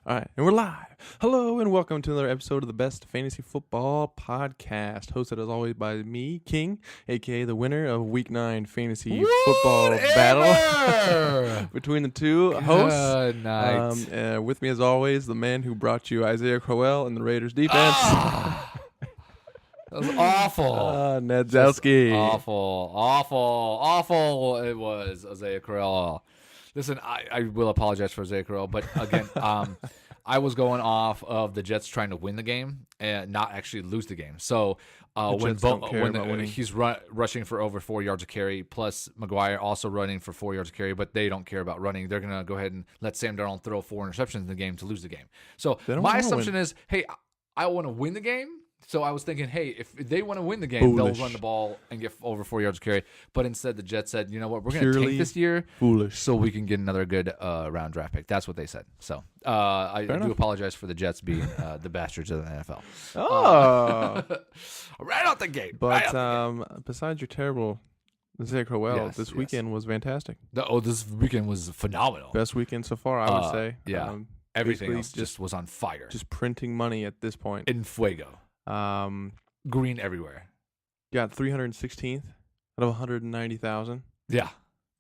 All right, and we're live. Hello, and welcome to another episode of the Best Fantasy Football Podcast, hosted as always by me, King, aka the winner of Week 9 Fantasy Football Battle between the two hosts. Good night. With me, as always, the man who brought you Isaiah Crowell and the Raiders defense. That was awful. Ned Zelsky. Awful. It was Isaiah Crowell. Listen, I will apologize for Isaiah Crowell, but again, I was going off of the Jets trying to win the game and not actually lose the game. So when he's rushing for over 4 yards of carry, plus McGuire also running for 4 yards of carry, but they don't care about running. They're going to go ahead and let Sam Darnold throw 4 interceptions in the game to lose the game. So my assumption is, hey, I want to win the game. So I was thinking, hey, if they want to win the game, they'll run the ball and get over 4 yards of carry. But instead, the Jets said, you know what, we're going to tank this year so we can get another good round draft pick. That's what they said. So I do apologize for the Jets being the bastards of the NFL. Oh. Right out the gate. But besides your terrible Isaiah Crowell, this weekend was fantastic. This weekend was phenomenal. Best weekend so far, I would say. Yeah. Everything else just was on fire. Just printing money at this point. In fuego. Green everywhere. Got 316th out of 190,000. Yeah.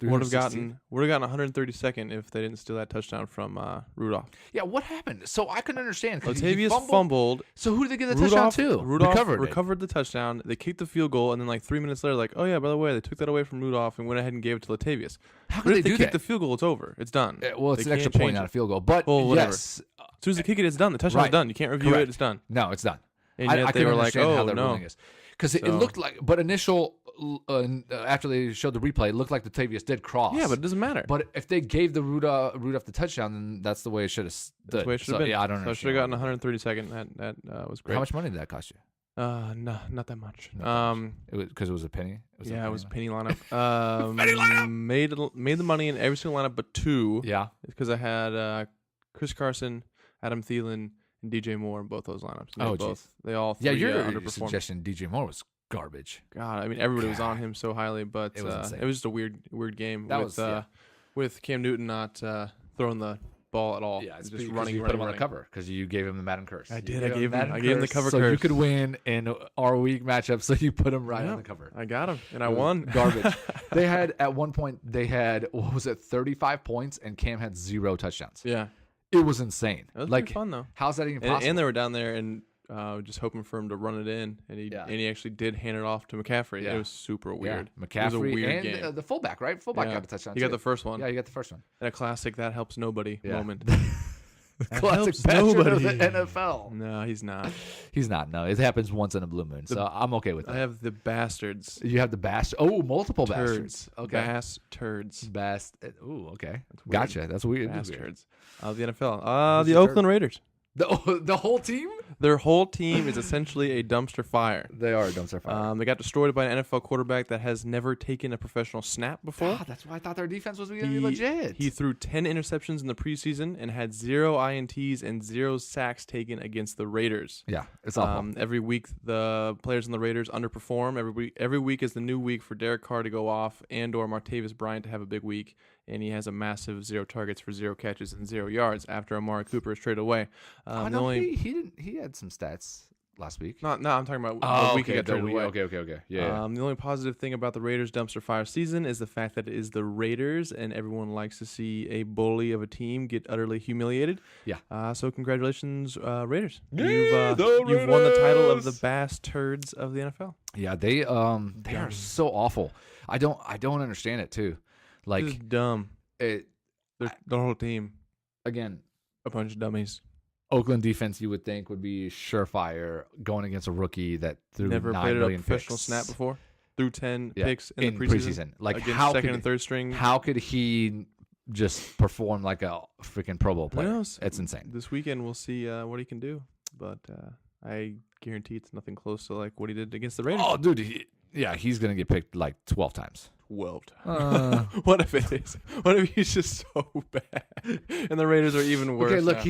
Would have gotten 132nd if they didn't steal that touchdown from Rudolph. Yeah, what happened? So I couldn't understand. Latavius fumbled. So who did they get the touchdown to? Rudolph recovered the touchdown. They kicked the field goal, and then like 3 minutes later, like, oh yeah, by the way, they took that away from Rudolph and went ahead and gave it to Latavius. How could they do that? If they kick the field goal, it's over. It's done. Well, it's an extra point, not a field goal. But whatever. yes. As soon as they kick it, it's done. The touchdown's done. You can't review it. It's done. No, it's done. And yet they were like, oh, no. Because it looked like, but after they showed the replay, it looked like Latavius did cross. Yeah, but it doesn't matter. But if they gave the Rudolph the touchdown, then that's the way it should have stood. That's the way it should have been. Yeah, I don't know. So I should have gotten 132nd. That was great. How much money did that cost you? No, not that much. It was because it was a penny. It was a penny lineup. Penny lineup. Made the money in every single lineup but two. Yeah, because I had Chris Carson, Adam Thielen, and DJ Moore in both those lineups. They all three underperformed. Suggestion DJ Moore was garbage. God, I mean everybody was on him so highly, but it was just a weird game with Cam Newton not throwing the ball at all. Yeah, it's just running. You put him on the cover because you gave him the Madden curse. I did. I gave him the cover so curse. You could win in our week matchup. So you put him right on the cover. I got him, and I won. Garbage. They had at one point 35 points, and Cam had 0 touchdowns. Yeah. It was insane. It was pretty fun though. How's that even possible? And they were down there and just hoping for him to run it in, and he actually did hand it off to McCaffrey. Yeah. It was super weird. McCaffrey it was a weird and game. The fullback, right? Fullback got the touchdown. You got the first one. Yeah, you got the first one. And a classic that helps nobody moment. Classic bastard of the NFL. No, he's not. He's not. No, it happens once in a blue moon, so I'm okay with that. I have the bastards. You have the bastard. Oh, multiple bastards. Okay. Turds. Ooh, okay. Gotcha. That's weird. Bastards. The NFL. The Oakland Raiders. The whole team? Their whole team is essentially a dumpster fire. They are a dumpster fire. They got destroyed by an NFL quarterback that has never taken a professional snap before. That's why I thought their defense was going to be legit. He threw 10 interceptions in the preseason and had 0 INTs and 0 sacks taken against the Raiders. Yeah, it's awful. Every week, the players in the Raiders underperform. Every week is the new week for Derek Carr to go off and or Martavis Bryant to have a big week. And he has a massive 0 targets for 0 catches and 0 yards after Amari Cooper is traded away. He had some stats last week. No, I'm talking about the week he got traded away. Okay. Yeah. The only positive thing about the Raiders' dumpster fire season is the fact that it is the Raiders, and everyone likes to see a bully of a team get utterly humiliated. Yeah. So congratulations, Raiders. You've won the title of the Bass Turds of the NFL. Yeah, they are so awful. I don't understand it too. Like, it's dumb. The whole team. Again, a bunch of dummies. Oakland defense, you would think, would be surefire going against a rookie that threw never 9 played million a professional picks. snap before. Threw 10 picks in the preseason. Like, against how second and third string. How could he just perform like a freaking Pro Bowl player? Who knows? It's insane. This weekend we'll see what he can do, but I guarantee it's nothing close to like what he did against the Raiders. Oh, dude, he's gonna get picked like 12 times. 12 times. What if it is? What if he's just so bad and the Raiders are even worse? Okay, look, now?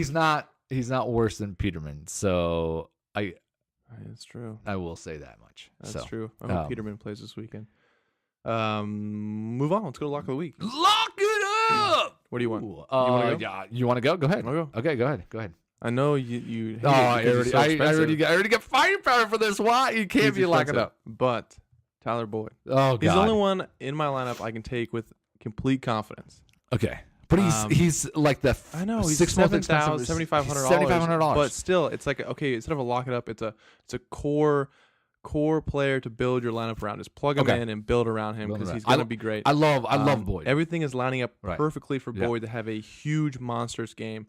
he's not worse than Peterman, so That's true. I will say that much. That's true. I hope Peterman plays this weekend. Move on. Let's go to Lock of the Week. Lock it up! What do you want? Ooh, you want to go? Yeah, you want to go? Go ahead. I'll go. Okay, go ahead. Go ahead. I know you hate Oh, it because it's so I expensive, already got firepower for this. Why? You can't He's be locking expensive. up. But Tyler Boyd. Oh, God. He's the only one in my lineup I can take with complete confidence. Okay. But he's like the I know he's $6,000, $7,500. But still, it's like, okay, instead of a lock it up, it's a core player to build your lineup around. Just plug him in and build around him because he's gonna be great. I love Boyd. Everything is lining up perfectly for Yeah. Boyd to have a huge monstrous game.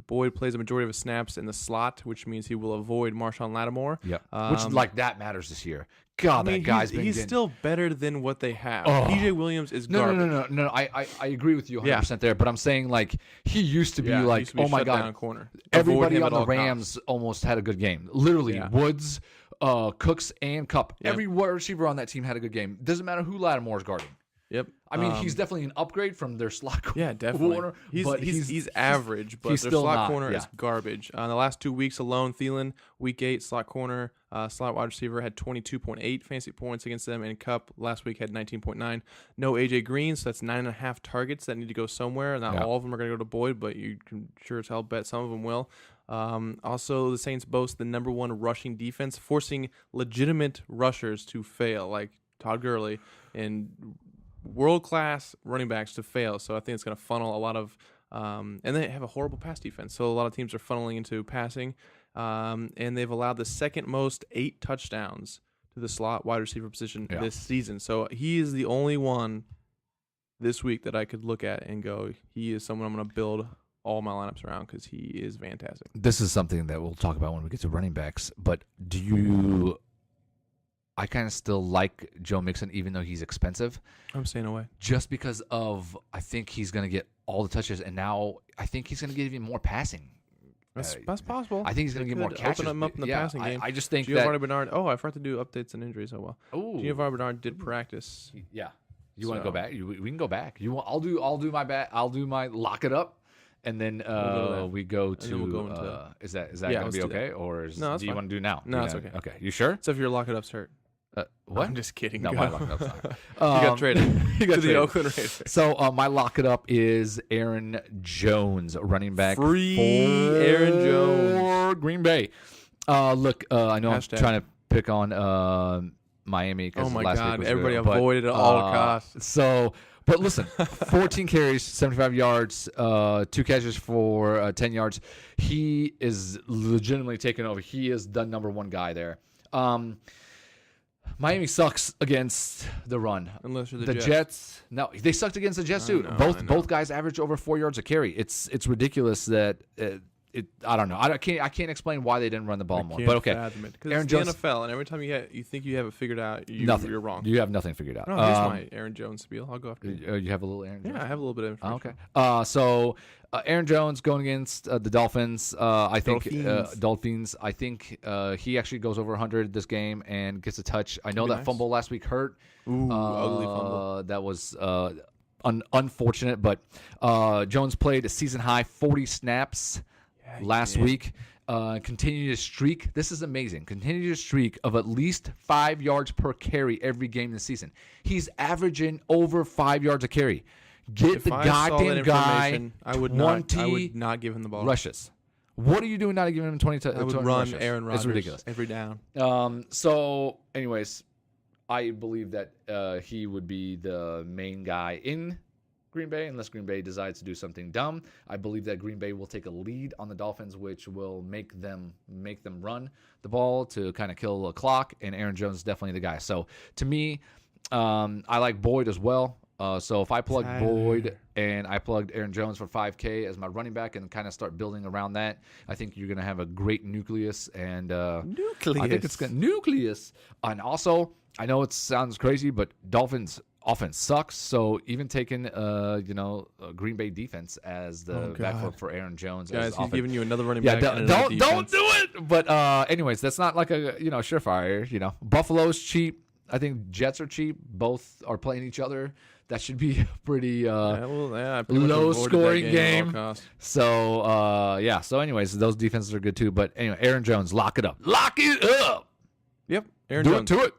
Boyd plays a majority of his snaps in the slot, which means he will avoid Marshawn Lattimore. Yeah, which like that matters this year. God, that guy's he's getting... still better than what they have. Oh. PJ Williams is garbage. No. I agree with you 100% there, but I'm saying like he used to be like, oh my God, corner. Everybody on the Rams almost had a good game. Literally, Woods, Cooks, and Kupp. Yep. Every wide receiver on that team had a good game. Doesn't matter who Lattimore's guarding. Yep. I mean, he's definitely an upgrade from their slot corner. Yeah, definitely. Corner, He's average, but he's their still slot not, corner is garbage. In the last 2 weeks alone, Thielen, week 8, slot corner, slot wide receiver, had 22.8 fantasy points against them, and Kupp last week had 19.9. No AJ Green, so that's 9.5 targets that need to go somewhere. Not all of them are going to go to Boyd, but you can sure as hell bet some of them will. Also, the Saints boast the number 1 rushing defense, forcing legitimate rushers to fail, like Todd Gurley and world-class running backs to fail. So I think it's going to funnel a lot of and they have a horrible pass defense. So a lot of teams are funneling into passing. And they've allowed the second most 8 touchdowns to the slot wide receiver position this season. So he is the only one this week that I could look at and go, he is someone I'm going to build all my lineups around because he is fantastic. This is something that we'll talk about when we get to running backs. But do you... I kind of still like Joe Mixon, even though he's expensive. I'm staying away. Just because of, I think he's going to get all the touches, and now I think he's going to get even more passing. That's possible. I think he's going to get more catches. Open him up in the passing game. I just think Giovanni Bernard. Oh, I forgot to do updates and injuries. Oh well. Ooh. Giovanni Bernard did practice. Yeah. You want to go back? We can go back. I'll do my lock it up. And then we go to. We'll go into, is that going to be okay, or do you want to do now? No, it's okay. Okay, you sure? So if your lock it up's hurt. What? I'm just kidding. No, my lock it up's not. You got traded. You got to the Oakland Raiders. So my lock it up is Aaron Jones, running back. Free Aaron Jones. Green Bay. Look, I know Hashtag. I'm trying to pick on Miami. Oh my last God! week was Everybody good, avoided it at all costs. But listen, 14 carries, 75 yards, 2 catches for 10 yards. He is legitimately taking over. He is the number 1 guy there. Miami sucks against the run. Unless you're the Jets. No, they sucked against the Jets too. Both guys average over 4 yards a carry. It's ridiculous that I don't know. I can't explain why they didn't run the ball more. But okay, because it's the NFL, and every time you think you have it figured out, you're wrong. You have nothing figured out. No, here's my Aaron Jones spiel. I'll go after you. You have a little Aaron Jones? Yeah, I have a little bit of information. Okay. So Aaron Jones going against the Dolphins. I think Dolphins. I think he actually goes over 100 this game and gets a touch. I know that fumble last week hurt. Ooh, ugly fumble. That was unfortunate, but Jones played a season high 40 snaps last week. Continue to streak. This is amazing. Continue to streak of at least 5 yards per carry every game this season. He's averaging over 5 yards a carry. Get the goddamn guy. I would not give him the ball. Rushes. What are you doing not giving him 20 I would run rushes? Aaron Rodgers. It's ridiculous. Every down. So, anyways, I believe that he would be the main guy in Green Bay, unless Green Bay decides to do something dumb. I believe that Green Bay will take a lead on the Dolphins, which will make them run the ball to kind of kill the clock, and Aaron Jones is definitely the guy. So, to me, I like Boyd as well. So if I plug Boyd and I plugged Aaron Jones for $5K as my running back and kind of start building around that, I think you're going to have a great nucleus. And I think it's going to nucleus. And also, I know it sounds crazy, but Dolphins offense sucks. So even taking Green Bay defense as the backfoot for Aaron Jones, guys, he's giving you another running back. Don't do it. But anyways, that's not like a surefire. Buffalo's cheap. I think Jets are cheap. Both are playing each other. That should be a pretty low-scoring game. So, So, anyways, those defenses are good too. But anyway, Aaron Jones, lock it up. Lock it up. Yep. Aaron Do Jones. it to it.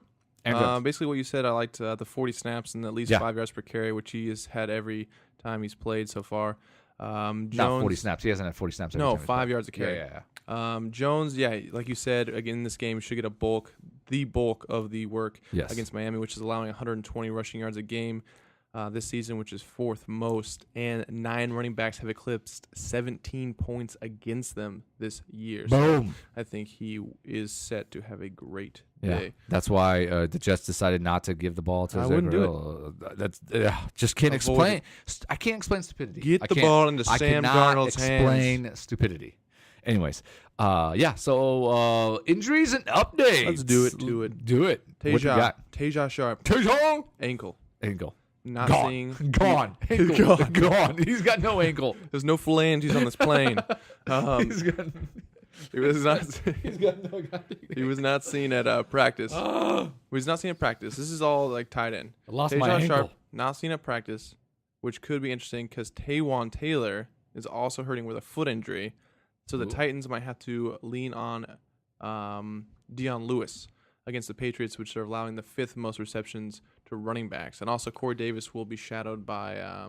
Aaron Jones. Basically what you said. I liked the 40 snaps and at least 5 yards per carry, which he has had every time he's played so far. Jones, Not 40 snaps. He hasn't had 40 snaps. No, 5 yards a carry. Yeah. Jones, like you said, again in this game should get the bulk of the work against Miami, which is allowing 120 rushing yards a game this season, which is fourth most, and 9 running backs have eclipsed 17 points against them this year. Boom! So I think he is set to have a great day. That's why the Jets decided not to give the ball to. I wouldn't do it. That's just can't explain. I can't explain stupidity. Get the ball into Sam Darnold's hands. Explain stupidity. Anyways, so injuries and updates. Let's do it. Do it. Taja Sharp. Ankle. Not gone. seeing. Gone. Ankle. Gone. He's got no ankle. There's no phalanges on this plane. He was not. He's got no. He was not seen at practice. He was not seen at practice. This is all like tied in. I lost my ankle. Sharp not seen at practice, which could be interesting because Taywan Taylor is also hurting with a foot injury, so the Titans might have to lean on Dion Lewis against the Patriots, which are allowing the 5th most receptions to running backs. And also Corey Davis will be shadowed by, I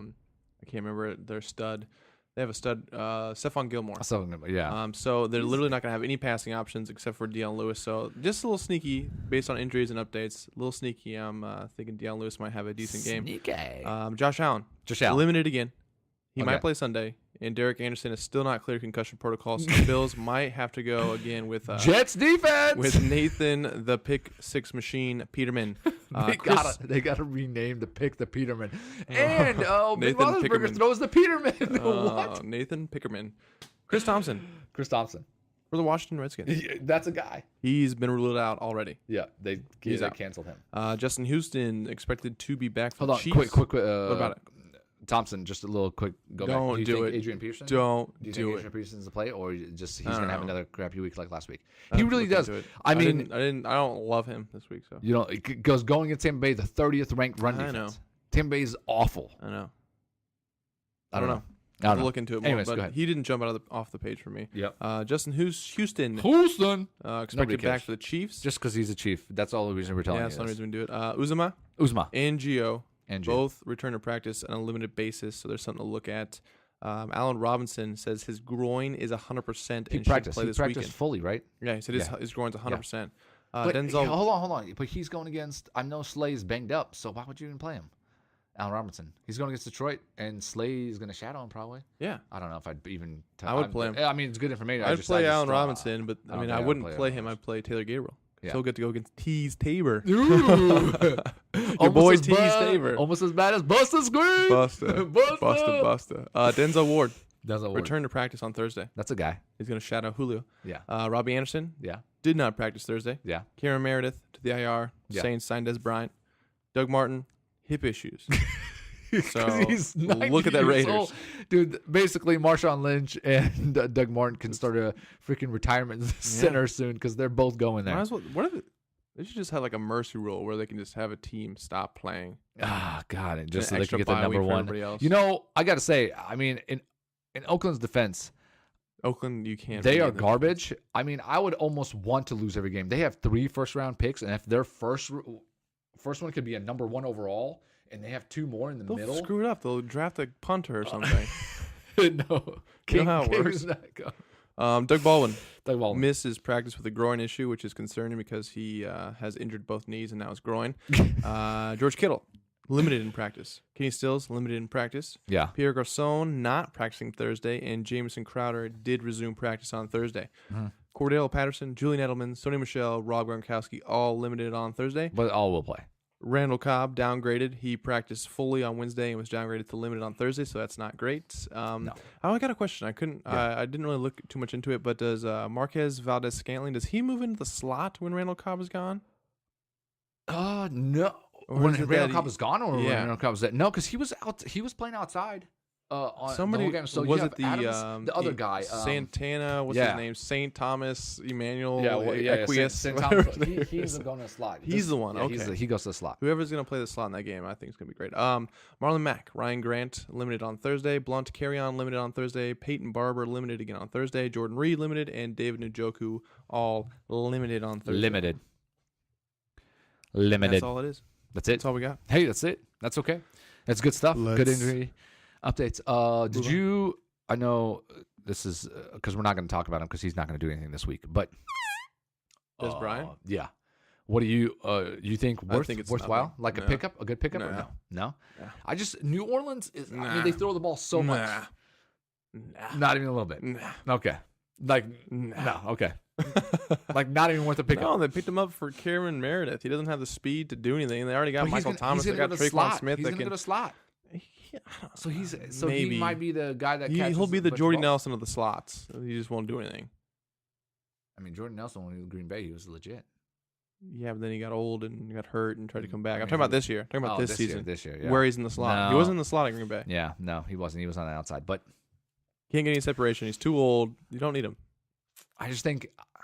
can't remember their stud. They have a stud, Stephon Gilmore. So they're literally not going to have any passing options except for Dion Lewis. So just a little sneaky based on injuries and updates. A little sneaky. I'm thinking Dion Lewis might have a decent game. Josh Allen. Limited again. He might play Sunday. And Derek Anderson is still not clear concussion protocol, so the Bills might have to go again with Jets defense with Nathan the Pick Six Machine Peterman. They gotta rename the Peterman. And Nathan Roethlisberger throws the Peterman. What? Nathan Pickerman. Chris Thompson for the Washington Redskins. That's a guy. He's been ruled out already. Yeah, they canceled him. Justin Houston expected to be back for the Chiefs. Quick. What about it? Thompson, just a little quick go back. Don't do it. Adrian Peterson? Do you think Adrian Peterson's the play, or just he's going to have another crappy week like last week? He really does. I mean, I don't love him this week. So it goes going against Tampa Bay, the 30th ranked run defense. I know. Tampa Bay is awful. I know. I don't know. I'll look into it more. Anyways, but go ahead. he didn't jump off the page for me. Yep. Justin Houston. Expected back for the Chiefs. Just because he's a Chief. That's all the reason we're telling you. That's the reason we do it. Uzama and Gio. Both return to practice on a limited basis, so there's something to look at. Allen Robinson says his groin is 100% and should play this weekend. He practiced fully, right? Yeah, he said his groin's 100%. But Denzel, hold on. But he's going against, I know Slay's banged up, so why would you even play him? Allen Robinson. He's going against Detroit, and Slay is going to shadow him probably. Yeah. I don't know if I'd even... I would play him. I mean, it's good information. I'd play Allen Robinson, but I mean, I wouldn't play him. I'd play Taylor Gabriel. Yeah. Still get to go against Tease Tabor. Your boy Tease Tabor. Almost as bad as Busta Scream. Busta. Denzel Ward. Return to practice on Thursday. That's a guy. He's going to shadow Julio. Yeah. Robbie Anderson. Yeah. Did not practice Thursday. Yeah. Kieran Meredith to the IR. Saints signed Des Bryant. Doug Martin, hip issues. So look at that Raiders. Old. Dude, basically Marshawn Lynch and Doug Martin can start a freaking retirement center soon because they're both going there. Might as well, they should just have like a mercy rule where they can just have a team stop playing. God, just so they can get the number one. You know, I got to say, I mean, in Oakland's defense, you can't. They are garbage. I mean, I would almost want to lose every game. They have 3 first-round picks, and if their first one could be a number 1 overall, and they have 2 more in the middle. They'll screw it up. They'll draft a punter or something. No. You know how it works. Doug Baldwin. Misses practice with a groin issue, which is concerning because he has injured both knees and now his groin. George Kittle, limited in practice. Kenny Stills, limited in practice. Yeah. Pierre Garçon, not practicing Thursday. And Jamison Crowder did resume practice on Thursday. Mm-hmm. Cordell Patterson, Julian Edelman, Sony Michel, Rob Gronkowski, all limited on Thursday. But all will play. Randall Cobb downgraded. He practiced fully on Wednesday and was downgraded to limited on Thursday, so that's not great. No. I got a question. I didn't really look too much into it, but does Marquez Valdez-Scantling, does he move into the slot when Randall Cobb is gone? No. When Randall Cobb was gone, or when Randall Cobb was there? No, because he was out. He was playing outside. Somebody the whole game. So was it the other guy, Santana? What's his name? Saint Thomas Emmanuel. Saint Thomas. He's going to the slot. He's the one. Okay, he goes to the slot. Whoever's going to play the slot in that game, I think is going to be great. Marlon Mack, Ryan Grant, limited on Thursday. Blunt Carrion, limited on Thursday. Peyton Barber, limited again on Thursday. Jordan Reed, limited, and David Njoku, all limited on Thursday. limited. That's all it is. That's it. That's all we got. Hey, that's it. That's okay. That's good stuff. Good injury updates. Did you? I know this is because we're not going to talk about him because he's not going to do anything this week. But Des Bryant? Yeah. What do you think I think it's worthwhile? nothing. Like No. a pickup, a good pickup, or No. no? Nah. I just New Orleans is. I Nah. mean, they throw the ball so much. Nah. Not even a little bit. Nah. Okay. Like Nah. no. Okay. Like not even worth a pickup. No, they picked him up for Cameron Meredith. He doesn't have the speed to do anything. They already got But Michael Thomas. They got Traquan Smith. He's that gonna can. go to slot. Yeah, So he maybe. might be the guy that He'll be the catches Jordy balls. Nelson of the slots. He just won't do anything. I mean, Jordan Nelson when he was in Green Bay, he was legit. Yeah, but then he got old and got hurt and tried to come back. I I'm mean, talking about this year. I'm talking about this season. This year, yeah. Where he's in the slot. He No. wasn't in the slot at Green Bay. Yeah, no, he wasn't. He was on the outside. But He can't get any separation. He's too old. You don't need him. I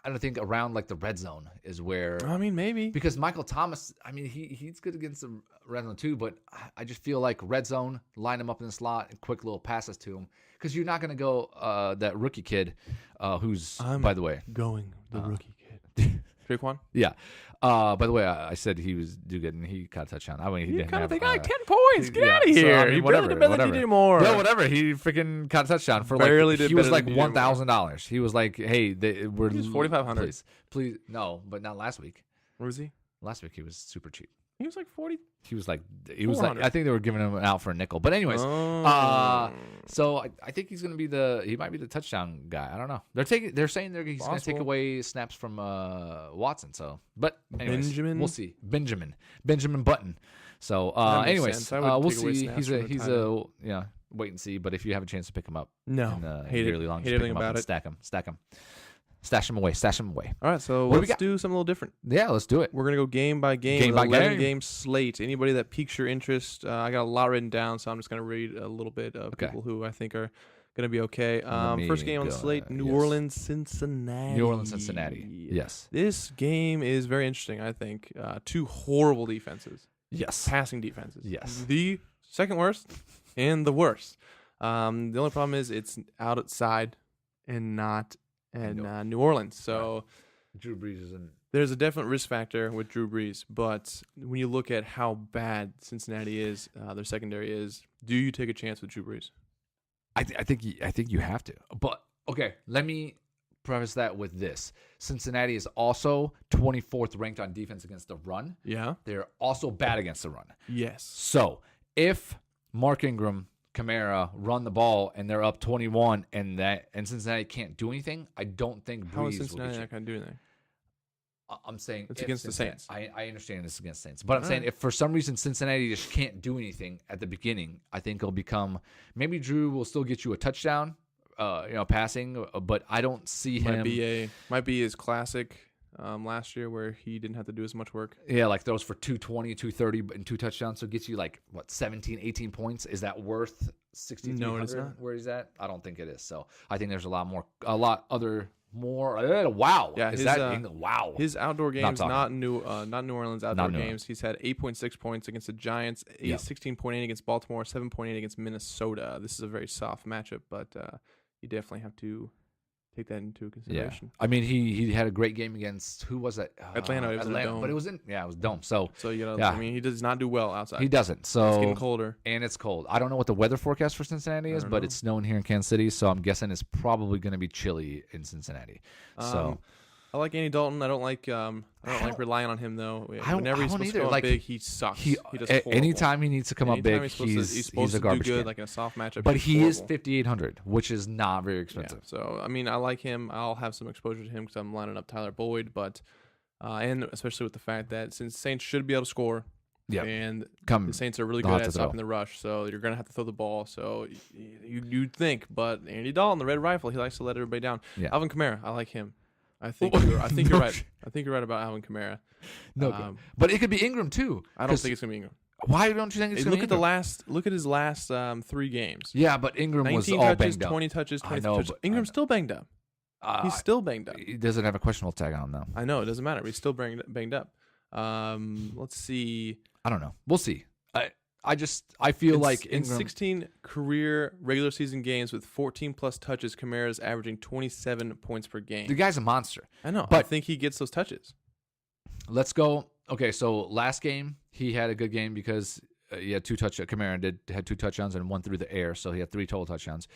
don't think around like the red zone is where. I mean, maybe. Because Michael Thomas, I mean, he's good against the red zone too, but I just feel like red zone, line him up in the slot and quick little passes to him. Because you're not going to go that rookie kid who's, by the way. Going the rookie kid. Traquan? Yeah. By the way, I said he was do good and he caught a touchdown. I mean, he didn't have. They got 10 points. Get out of so, here. I mean, He whatever. barely did anymore. Yeah, whatever. He freaking caught a touchdown for Barely like did he was better like than you anymore. $1,000. He was like, hey, we're He was 4,500. Please, no, but not last week. Where was he? Last week he was super cheap. He was like 40. He was like 400. I think they were giving him out for a nickel. But anyways, Oh. so I think he's gonna be he might be the touchdown guy. I don't know. They're saying he's gonna take Possible. away snaps from Watson. So, but anyways, Benjamin? we'll see. Benjamin Button. So, That makes anyways, sense. I would we'll take away see. snaps He's from the a wait and see. But if you have a chance to pick him up, No. in the Hate yearly long, Hate just pick everything him up about and it. stack him. Stash him away. All right, so What do we let's got? do something a little different. Yeah, let's do it. We're going to go game by game. Game by 11 game. game slate. Anybody that piques your interest, I got a lot written down, so I'm just going to read a little bit of Okay. people who I think are going to be okay. me First game on the go, slate, New yes. Orleans, Cincinnati. Yes. This game is very interesting, I think. Two horrible defenses. Yes. Passing defenses. Yes. The second worst and the worst. The only problem is it's outside and not in New Orleans. So Drew Brees is in. there's a definite risk factor with Drew Brees. But when you look at how bad Cincinnati is, their secondary is, do you take a chance with Drew Brees? I think you have to. But okay, let me preface that with this: Cincinnati is also 24th ranked on defense against the run. Yeah. They're also bad against the run. Yes. So if Mark Ingram, Kamara run the ball and they're up 21 and Cincinnati can't do anything, I don't think Brees How is will Cincinnati get you. not going to do anything? I'm saying It's if against the Cincinnati- Saints. I understand it's against Saints, but I'm saying if for some reason Cincinnati just can't do anything at the beginning, I think it'll become maybe Drew will still get you a touchdown, passing, but I don't see him. Might be his classic last year where he didn't have to do as much work. Yeah, like throws for 220, 230 and 2 touchdowns, so it gets you like 17, 18 points. Is that worth 6,300? No, it's not. Where he's at? I don't think it is. So I think there's a lot more. Wow. Yeah, is his, that wow? His outdoor games, talking. not New Orleans outdoor New games. He's had 8.6 points against the Giants, 16.8 against Baltimore, 7.8 against Minnesota. This is a very soft matchup, but you definitely have to take that into consideration. I mean, he had a great game against who was that? Atlanta. It was in a dome. but it was it was dome. So you gotta. Yeah. I mean, he does not do well outside. he doesn't. So It's getting colder. and it's cold. I don't know what the weather forecast for Cincinnati is, don't but know. it's snowing here in Kansas City, so I'm guessing it's probably going to be chilly in Cincinnati. So I like Andy Dalton. I don't like relying on him though. Whenever he's I don't supposed to either. come up Like, big, he sucks. He does horrible. anytime he needs to come up Anytime big, he's supposed a to garbage do good, can. like in a soft matchup. But he's he is horrible. 5,800, which is not very Yeah, expensive. so I mean, I like him. I'll have some exposure to him because I'm lining up Tyler Boyd, but and especially with the fact that since Saints should be able to score, Yeah. and Come the Saints are really they'll good have at to throw. stopping the rush, so you're gonna have to throw the ball. So you'd think, but Andy Dalton, the Red Rifle, he likes to let everybody down. Yeah. Alvin Kamara, I like him. I think you're right. I think you're right about Alvin Kamara. No, but it could be Ingram too. I don't think it's gonna be Ingram. Why don't you think it's Hey, going to be Ingram? Look at his last 3 games. Yeah, but Ingram was 19 all touches, banged up. 20 touches, I 20 know, touches. but- Ingram's still banged up. He's still banged up. He doesn't have a questionable tag on him though. I know, it doesn't matter. He's still banged up. Let's see. I don't know. We'll see. I feel like in Ingram. 16 career regular season games with 14 plus touches, Kamara's averaging 27 points per game. The guy's a monster. I know. I but- think he gets those touches. Let's go. Okay, so last game he had a good game because he had Kamara had 2 touchdowns and 1 through the air, so he had 3 total touchdowns.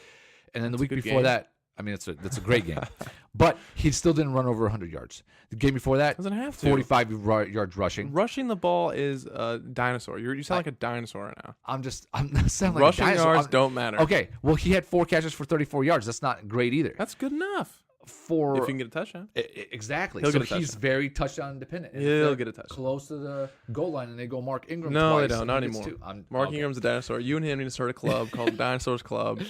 And then the week before that, I mean, that's a great game, but he still didn't run over 100 yards. The game before that, Doesn't have to. 45 yards rushing. Rushing the ball is a dinosaur. You sound like a dinosaur right now. I'm not sounding like Rushing a dinosaur. yards don't matter. Okay, well, he had 4 catches for 34 yards. That's not great either. That's good enough. If For you can get a touchdown. Exactly. He'll So get a he's touchdown. very touchdown dependent. And if He'll they're get a touchdown. close to the goal line, and they go Mark Ingram No, twice. they don't. and Not he gets anymore. 2. Mark Okay. Ingram's a dinosaur. You and him need to start a club called Dinosaurs Club.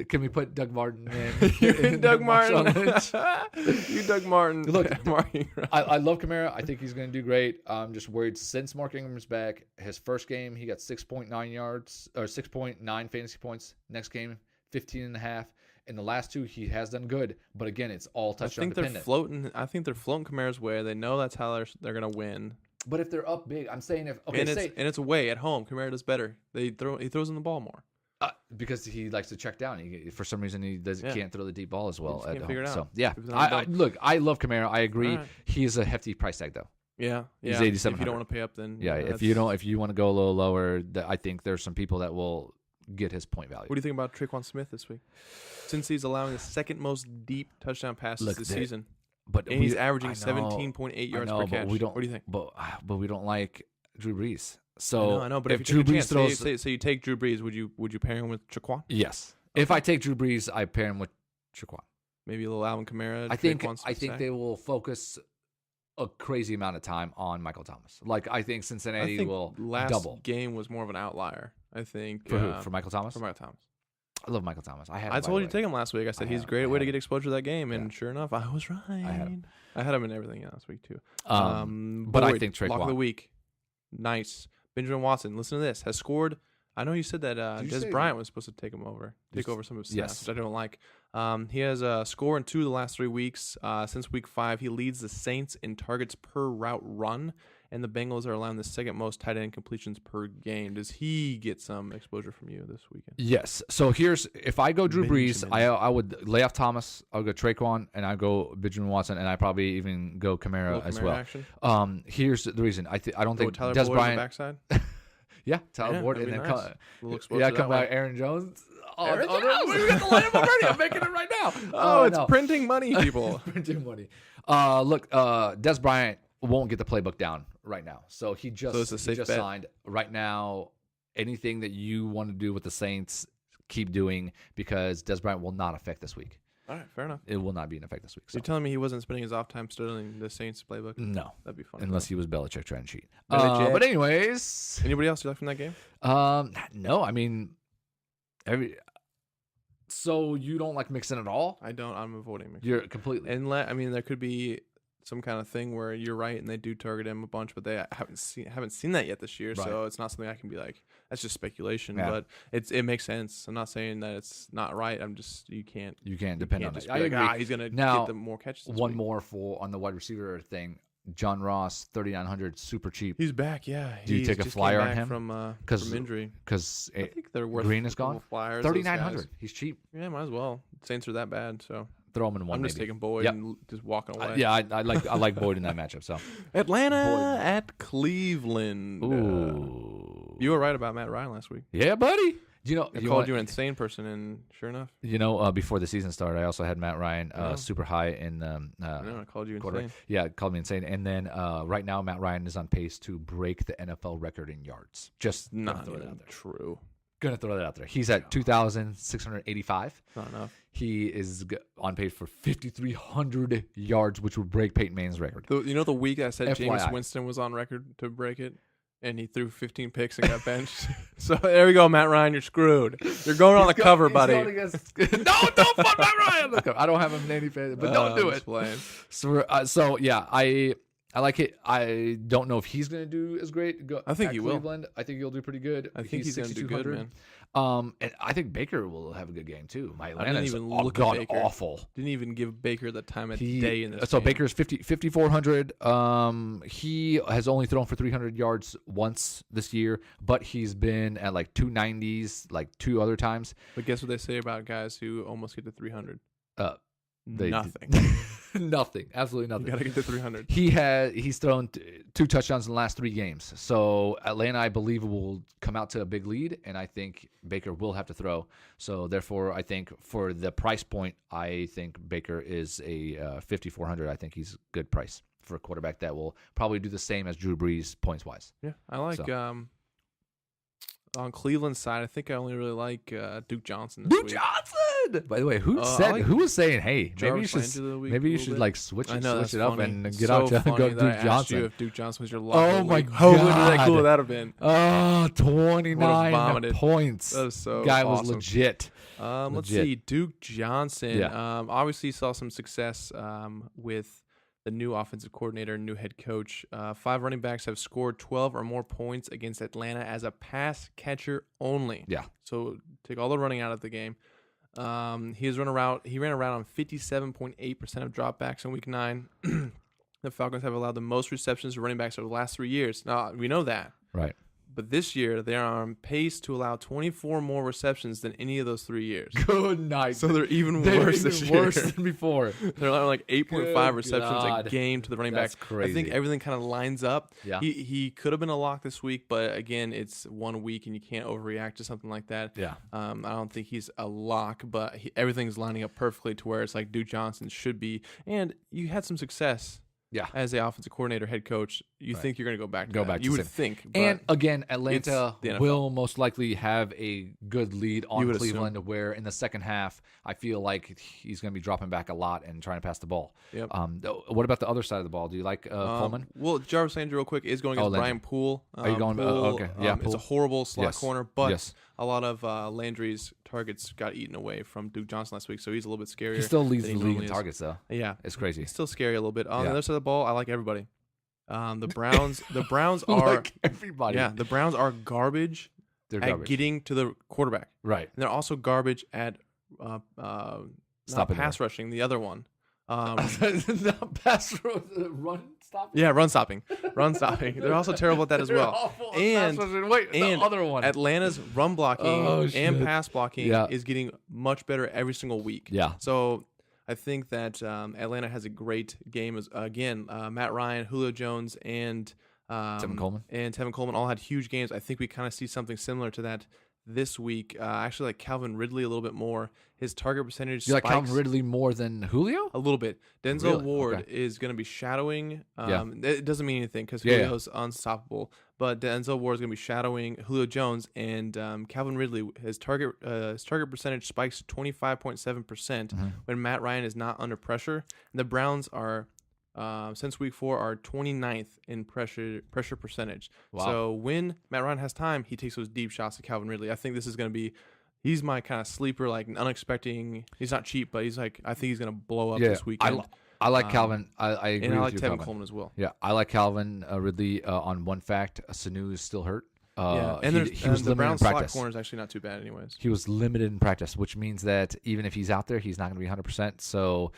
Can we put Doug Martin in? You and Doug Martin. Martin. You, Doug Martin. Look, Mark Ingram. I love Kamara. I think he's going to do great. I'm just worried since Mark Ingram's back. His first game, he got 6.9 yards or 6.9 fantasy points. Next game, 15.5. In the last 2, he has done good, but again, it's all touchdown dependent. I think they're floating Kamara's way. They know that's how they're gonna win. But if they're up big, I'm saying And it's away at home. Kamara does better. He throws in the ball more. because he likes to check down. For some reason, he can't throw the deep ball as well. Can't figure it out. So yeah, Keeps it on the look, I love Kamara. I agree. Right. He is a hefty price tag though. Yeah. He's If 8,700. you don't want to pay up, then Yeah, if you want to go a little lower, I think there's some people that will get his point value. What do you think about Traquan Smith this week? Since he's allowing the second most deep touchdown passes this season, But and he's averaging 17.8 yards per catch. But we don't. What do you think? But we don't like Drew Brees. So I know. But if if Drew you take a Brees chance, throws, say you take Drew Brees, would you pair him with Traquan? yes. If I take Drew Brees, I pair him with Traquan. Maybe a little Alvin Kamara. I think Traquan Smith stack? they will focus a crazy amount of time on Michael Thomas. Like I think Cincinnati I think will last double. game was more of an outlier. I think For who? For Michael Thomas? For Michael Thomas. I love Michael Thomas. I told you to take him last week. I said he's a great way to get exposure to that game, and sure enough, I was right. I had him in everything last week too. But I think Traquan. Lock of the week, nice. Benjamin Watson, listen to this, has scored. I know you said that Des Bryant was supposed to take over some of his snaps, which I don't like. He has a score in 2 of the last 3 weeks. Since week 5, he leads the Saints in targets per route run, and the Bengals are allowing the second most tight end completions per game. Does he get some exposure from you this weekend? Yes. So if I go Drew Brees, I would lay off Thomas. I'll go Traquan, and I go Benjamin Watson, and I probably even go Kamara as well. Action. Here's the reason. I don't think Tyler Des Boyd Bryant. On the backside. Yeah, Tyler Boyd, and then nice. come by Aaron Jones. Aaron Jones. We got the lineup already. I'm making it right now. It's printing money, people. Printing money. Look, Des Bryant won't get the playbook down right now, so he just signed. Right now, anything that you want to do with the Saints, keep doing because Des Bryant will not affect this week. All right, fair enough. It will not be in effect this week. So. You're telling me he wasn't spending his off time studying the Saints playbook? No, that'd be fun. Unless he was Belichick trying to cheat. Belichick. But anyways, anybody else you like from that game? No. I mean, So you don't like Mixon at all? I don't. I'm avoiding Mixon. You're completely. I mean, there could be some kind of thing where you're right and they do target him a bunch, but they haven't seen that yet this year. Right. So it's not something I can be like, that's just speculation. Yeah. But it makes sense. I'm not saying that it's not right. I'm just you can't depend on it. I agree. He's gonna get them more catches. One more on the wide receiver thing. John Ross, 3,900, super cheap. He's back, yeah. Do you take a flyer on him from injury? Because I think they're worth Green is gone. 3,900. He's cheap. Yeah, might as well. Saints are that bad, so throw him in one. I'm just taking Boyd and just walking away. I like Boyd in that matchup. So Atlanta at Cleveland. Ooh, you were right about Matt Ryan last week. Yeah, buddy. I called you an insane person, and sure enough. Before the season started, I also had Matt Ryan super high in. I called you insane. Yeah, called me insane. And then right now, Matt Ryan is on pace to break the NFL record in yards. Just not even true. Gonna throw that out there. He's at 2,685. Not enough. He is on pace for 5,300 yards, which would break Peyton Manning's record. The week I said FYI. Jameis Winston was on record to break it, and he threw 15 picks and got benched. So there we go, Matt Ryan. You're screwed. You're going on the cover, buddy. No, don't put Matt Ryan. I don't have him in any fantasy, but don't do it. So yeah, I like it. I don't know if he's going to do as great. I think he will. I think he'll do pretty good. I think he's going to do good, man. And I think Baker will have a good game too. My Atlanta's gone awful. Didn't even give Baker the time of day in this So game. Baker's 5,400. He has only thrown for 300 yards once this year, but he's been at like 290s like 2 other times. But guess what they say about guys who almost get to 300? Nothing. Nothing. Absolutely nothing. You got to get to 300. He's thrown 2 touchdowns in the last 3 games. So Atlanta, I believe, will come out to a big lead, and I think Baker will have to throw. So therefore, I think for the price point, I think Baker is a 5,400. I think he's a good price for a quarterback that will probably do the same as Drew Brees points-wise. Yeah, I like on Cleveland's side, I think I only really like Duke Johnson this week. Johnson! By the way, who was saying, hey, maybe you should like switch it up and get out to go Duke Johnson. If Duke Johnson was your lock. Oh my God. How cool would that have been? 29 points. That was so Guy awesome. was legit. Let's see. Duke Johnson Yeah. obviously saw some success with the new offensive coordinator and new head coach. 5 running backs have scored 12 or more points against Atlanta as a pass catcher only. Yeah. So take all the running out of the game. He ran around on 57.8% of dropbacks in Week 9. The Falcons have allowed the most receptions to running backs over the last 3 years. Now, we know that. Right. But this year, they are on pace to allow 24 more receptions than any of those 3 years. Good night. So they're even worse this year. Worse than before. They're allowing like 8.5 receptions a game to the running That's back. crazy. I think everything kind of lines up. Yeah. He could have been a lock this week, but again, it's 1 week and you can't overreact to something like that. Yeah. I don't think he's a lock, but everything's lining up perfectly to where it's like Duke Johnson should be. And you had some success. Yeah. As the offensive coordinator, head coach, you think you're going to go back to that. back to you would same. think. But And again, Atlanta the NFL. will most likely have a good lead on would Cleveland, where in the second half, I feel like he's going to be dropping back a lot and trying to pass the ball. Yep. What about the other side of the ball? Do you like Coleman? Well, Jarvis Landry, real quick, is going against Brian Poole. Are you going? Poole, Okay. Yeah, it's a Poole. horrible slot Yes. corner, but Yes. a lot of Landry's targets got eaten away from Duke Johnson last week, so he's a little bit scarier. He still leads than the he league normally in is. targets, though. Yeah, It's crazy. He's still scary a little bit. On Yeah. the other side of the ball, I like everybody. The Browns are Like everybody. yeah, the Browns are garbage They're at garbage. getting to the quarterback, Right. and they're also garbage at Stopping not pass rushing. The other one. Not pass run stopping. Yeah, run stopping. They're also terrible at that as well. And the other one. Atlanta's run blocking and pass blocking Yeah. is getting much better every single week. Yeah. So I think that Atlanta has a great game. Again, Matt Ryan, Julio Jones, and Tevin Coleman all had huge games. I think we kind of see something similar to that this week. Actually, like Calvin Ridley a little bit more. His target percentage You like spikes Calvin Ridley more than Julio? a little bit. Denzel Really? Ward Okay. is going to be shadowing. Yeah. It doesn't mean anything because Yeah, Julio's unstoppable. But Denzel Ward is going to be shadowing Julio Jones, and Calvin Ridley. His target percentage spikes to 25.7% when Matt Ryan is not under pressure. And the Browns are since week 4 are 29th in pressure percentage. Wow. So when Matt Ryan has time, he takes those deep shots to Calvin Ridley. I think this is going to be. He's my kind of sleeper, like unexpected. He's not cheap, but he's like I think he's going to blow up this weekend. I like Calvin. I agree And I with like you, Tevin Calvin. Coleman as well. Yeah, I like Calvin Ridley on one fact. Sanu is still hurt. Yeah, and he was the limited in Browns slot practice. corner is actually not too bad, anyways. He was limited in practice, which means that even if he's out there, he's not going to be 100%. So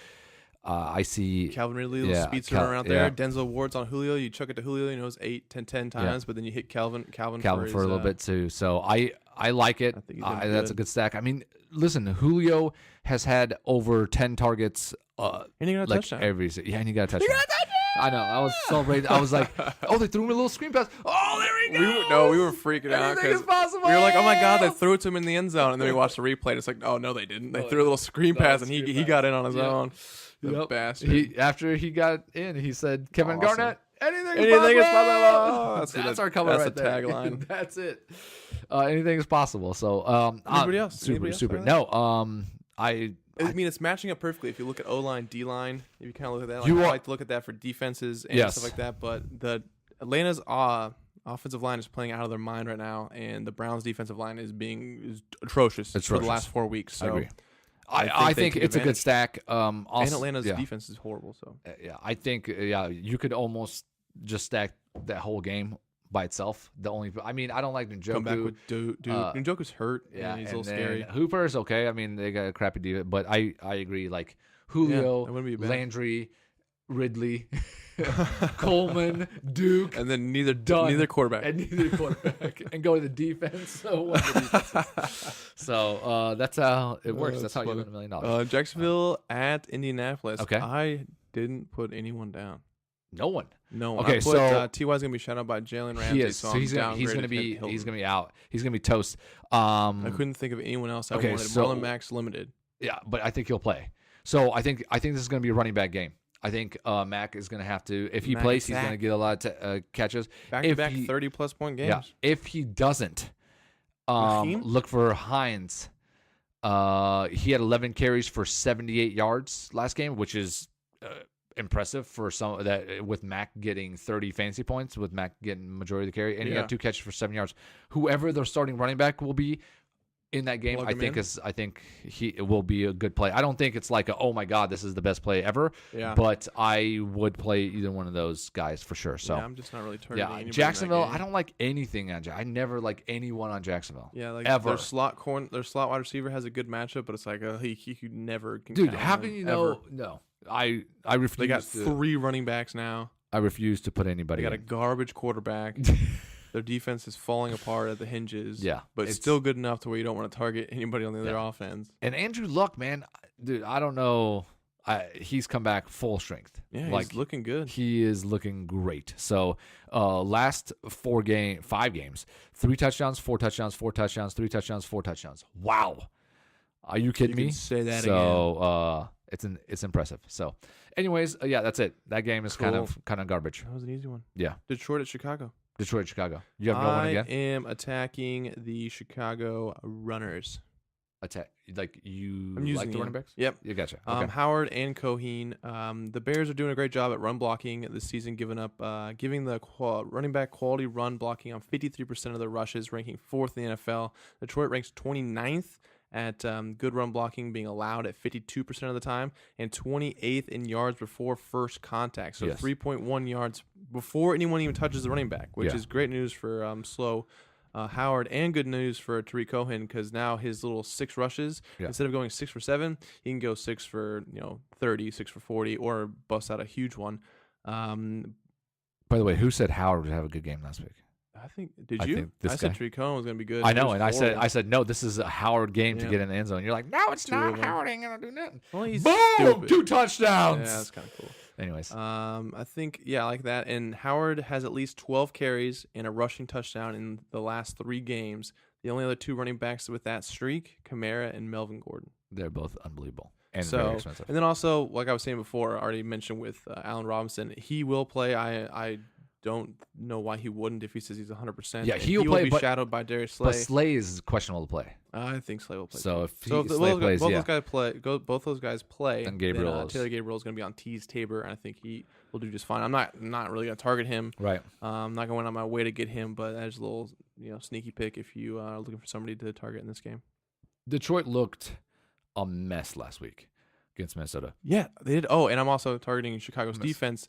I see Calvin Ridley, little speedster around there. Denzel Ward's on Julio. You chuck it to Julio, you know, it's 8, 10 times, but then you hit Calvin for for a little bit too. So I like it. I think he's gonna be that's a good. good stack. I mean, listen, Julio has had over 10 targets. And he got a touchdown. And he got a touchdown. I know. I was celebrating. I was like, oh, they threw him a little screen pass. Oh, there he goes. We were freaking out Anything is because possible. we were like, oh my God, they threw it to him in the end zone. And then we watched the replay. And it's like, oh, no, they didn't. They threw a little screen pass, and he got in on his own. The bastard. After he got in, he said, Kevin Awesome. Garnett, anything is possible. possible. That's our cover that's right the there. tagline. That's it. Anything is possible. So, Anybody else? Super, Anybody else super. like No, I mean, it's matching up perfectly. If you look at O-line, D-line, if you kind of look at that, You I are- like to look at that for defenses and Yes. stuff like that. But the Atlanta's offensive line is playing out of their mind right now, and the Browns' defensive line is atrocious for the Atrocious. last 4 weeks. So I agree. I I think take it's a good advantage. stack. And Also, Atlanta's yeah. defense is horrible. So Yeah, I think you could almost just stack that whole game by itself. I mean, I don't like Njoku. come back with Duke. Njoku's hurt. Yeah, and he's a and little then scary. Hooper is okay. I mean, they got a crappy defense, but I agree. Like Yeah, Julio, that wouldn't be bad. Landry, Ridley, Coleman, Duke, And then neither quarterback. and neither quarterback, and go to the defense. So one of the defenses. So that's how it works. That's how you funny. win $1 million. Jacksonville at Indianapolis. Okay. I didn't put anyone down. No one. No. Okay, I put, so T.Y.'s gonna be shut out by Jalen Ramsey. he is. So, So I'm he's gonna be downgraded he's Hilton. gonna be out. He's gonna be toast. I couldn't think of anyone else I Okay, wanted. so- Marlon Mack's limited. Yeah, but I think he'll play. So I think this is gonna be a running back game. I think Mac is gonna have to. If he Mac plays, and he's gonna get a lot of catches. Back-to-back he- 30-plus point games. Yeah. If he doesn't, Raheem? look for Hines. He had 11 carries for 78 yards last game, which is impressive for some that with Mac getting 30 fantasy points, with Mac getting majority of the carry, and he Yeah. got 2 catches for 7 yards. Whoever their starting running back will be in that game, Plug I him think in. it will be a good play. I don't think it's like oh my god, this is the best play ever. Yeah. But I would play either one of those guys for sure. So yeah, I'm just not really targeting anybody in that Jacksonville. game. I don't like anything on I never like anyone on Jacksonville. Yeah, like ever. their slot wide receiver has a good matchup, but it's like he could never. Dude, count how on can him, you ever. know? No, I refuse. They got to, 3 running backs now. I refuse to put They anybody. got a in. garbage quarterback. Their defense is falling apart at the hinges. Yeah, but it's still good enough to where you don't want to target anybody on the other offense. And Andrew Luck, man, dude, I don't know. He's come back full strength. Yeah, like he's looking good. he is looking great. So, last 5 games, 3 touchdowns, 4 touchdowns, 4 touchdowns, 3 touchdowns, 4 touchdowns. Wow, are you kidding You me? can say that so, it's impressive. So, anyways, yeah, that's it. That game is kind of garbage. That was an easy one. Yeah, Detroit at Chicago. Detroit, Chicago. You have no one again. I am attacking the Chicago Runners. Attack like you I'm using like the them. running backs? Yep. You gotcha. Okay. Howard and Coheen. The Bears are doing a great job at run blocking this season, giving the running back quality run blocking on 53% of their rushes, ranking 4th in the NFL. Detroit ranks 29th at good run blocking, being allowed at 52% of the time, and 28th in yards before first contact. So Yes. 3.1 yards before anyone even touches the running back, which Yeah. is great news for slow Howard, and good news for Tariq Cohen, because now his little 6 rushes, instead of going 6 for 7, he can go 6 for 30, 6 for 40, or bust out a huge one. By the way, who said Howard would have a good game last week? I think did I you? think this I said guy. Tariq Cohen was going to be good. I He know, was and horrible. I said no. This is a Howard game to Yeah. get in the end zone. You're like, no, it's 2 of not. them. Howard ain't gonna do nothing. Well, he's Boom! stupid. 2 touchdowns. Yeah, that's kind of cool. Anyways, I think I like that. And Howard has at least 12 carries and a rushing touchdown in the last 3 games. The only other 2 running backs with that streak, Kamara and Melvin Gordon. they're both unbelievable and very expensive. And then also, like I was saying before, I already mentioned with Allen Robinson, he will play. I don't know why he wouldn't if he says he's 100%. Yeah, And he'll he play, will be but- shadowed by Darius Slay. But Slay is questionable to play. I think Slay will play. So too. if So if Slay plays, both yeah. those guys play, both those guys play, Then Gabriel then, is- Taylor Gabriel is going to be on T's Tabor, and I think he will do just fine. I'm not really going to target him. Right. I'm not going on my way to get him, but that's a little sneaky pick if you are looking for somebody to target in this game. Detroit looked a mess last week against Minnesota. Yeah, they did. Oh, and I'm also targeting Chicago's Miss. defense.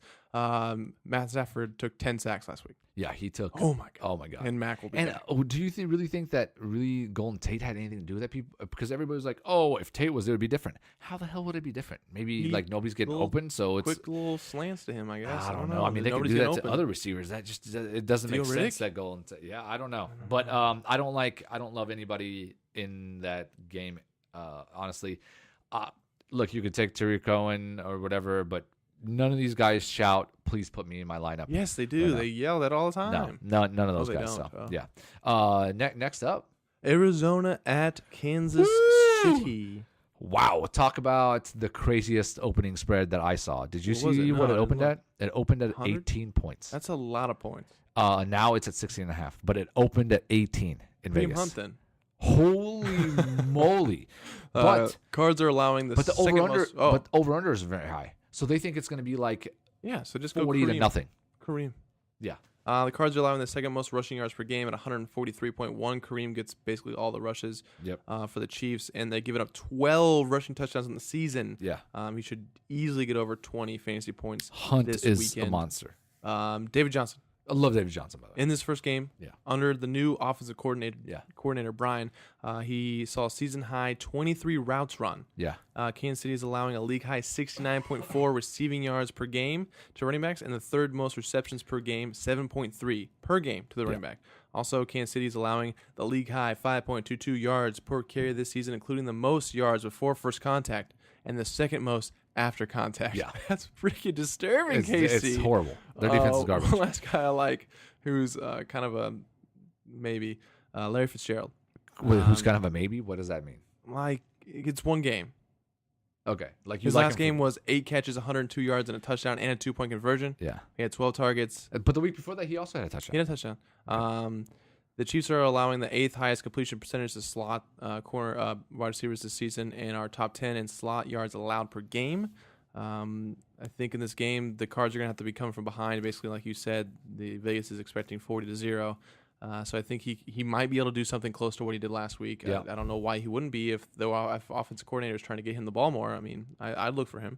Matt Stafford took 10 sacks last week. Yeah, he took. Oh my god. Oh my god. And Mac will be And back. do you really think that really Golden Tate had anything to do with that? People, because everybody was like, "Oh, if Tate was there, it'd be different." How the hell would it be different? Maybe He- like nobody's getting little open, so it's. Quick little slants to him, I guess. I don't know. I mean, they can Nobody's do that getting to open. other receivers. That just it doesn't make Theo sense. Riddick? That Golden Tate. Yeah, I don't know, but I don't love anybody in that game. Honestly, look, you could take Tariq Cohen or whatever, but none of these guys shout, "Please put me in my lineup." Yes, they do. Right They yell that all the time. No, none of those they guys. don't. So Oh. yeah. Next up, Arizona at Kansas Woo! City. wow. Talk about the craziest opening spread that I saw. Did you What was see it? what No, it I opened didn't at? It opened at 100? 18 points. That's a lot of points. Now it's at 16.5, but it opened at 18 in Cream Vegas. Hunt then. Holy moly! But cards are allowing the the second over under most. Oh, but over under is very high. So they think it's going to be like yeah. So just go 40 to Kareem. nothing. Kareem. Yeah. The Cards are allowing the second most rushing yards per game at 143.1. Kareem gets basically all the rushes Yep. for the Chiefs, and they're giving up 12 rushing touchdowns in the season. Yeah. He should easily get over 20 fantasy points Hunt this is weekend. a monster. David Johnson. I love David Johnson, by the way. In this first game, Yeah. under the new offensive Yeah. coordinator Brian, he saw a season high 23 routes run. Yeah. Kansas City is allowing a league high 69.4 receiving yards per game to running backs, and the third most receptions per game, 7.3 per game to the running back. Also, Kansas City is allowing the league high 5.22 yards per carry this season, including the most yards before first contact and the second most after contact. Yeah. That's freaking disturbing, Casey. It's horrible. Their defense is garbage. One last guy I like, who's kind of a maybe, Larry Fitzgerald. Who's kind of a maybe? What does that mean? Like, it's one game. Okay. Like His last game was 8 catches, 102 yards, and a touchdown, and a 2-point conversion. Yeah. He had 12 targets. But the week before that, he also had a touchdown. He had a touchdown. Okay. The Chiefs are allowing the 8th highest completion percentage to slot corner wide receivers this season, and are top 10 in slot yards allowed per game. I think in this game, the Cards are going to have to be coming from behind. Basically, like you said, the Vegas is expecting 40-0. So I think he might be able to do something close to what he did last week. Yeah. I don't know why he wouldn't be if the offensive coordinator is trying to get him the ball more. I mean, I'd look for him.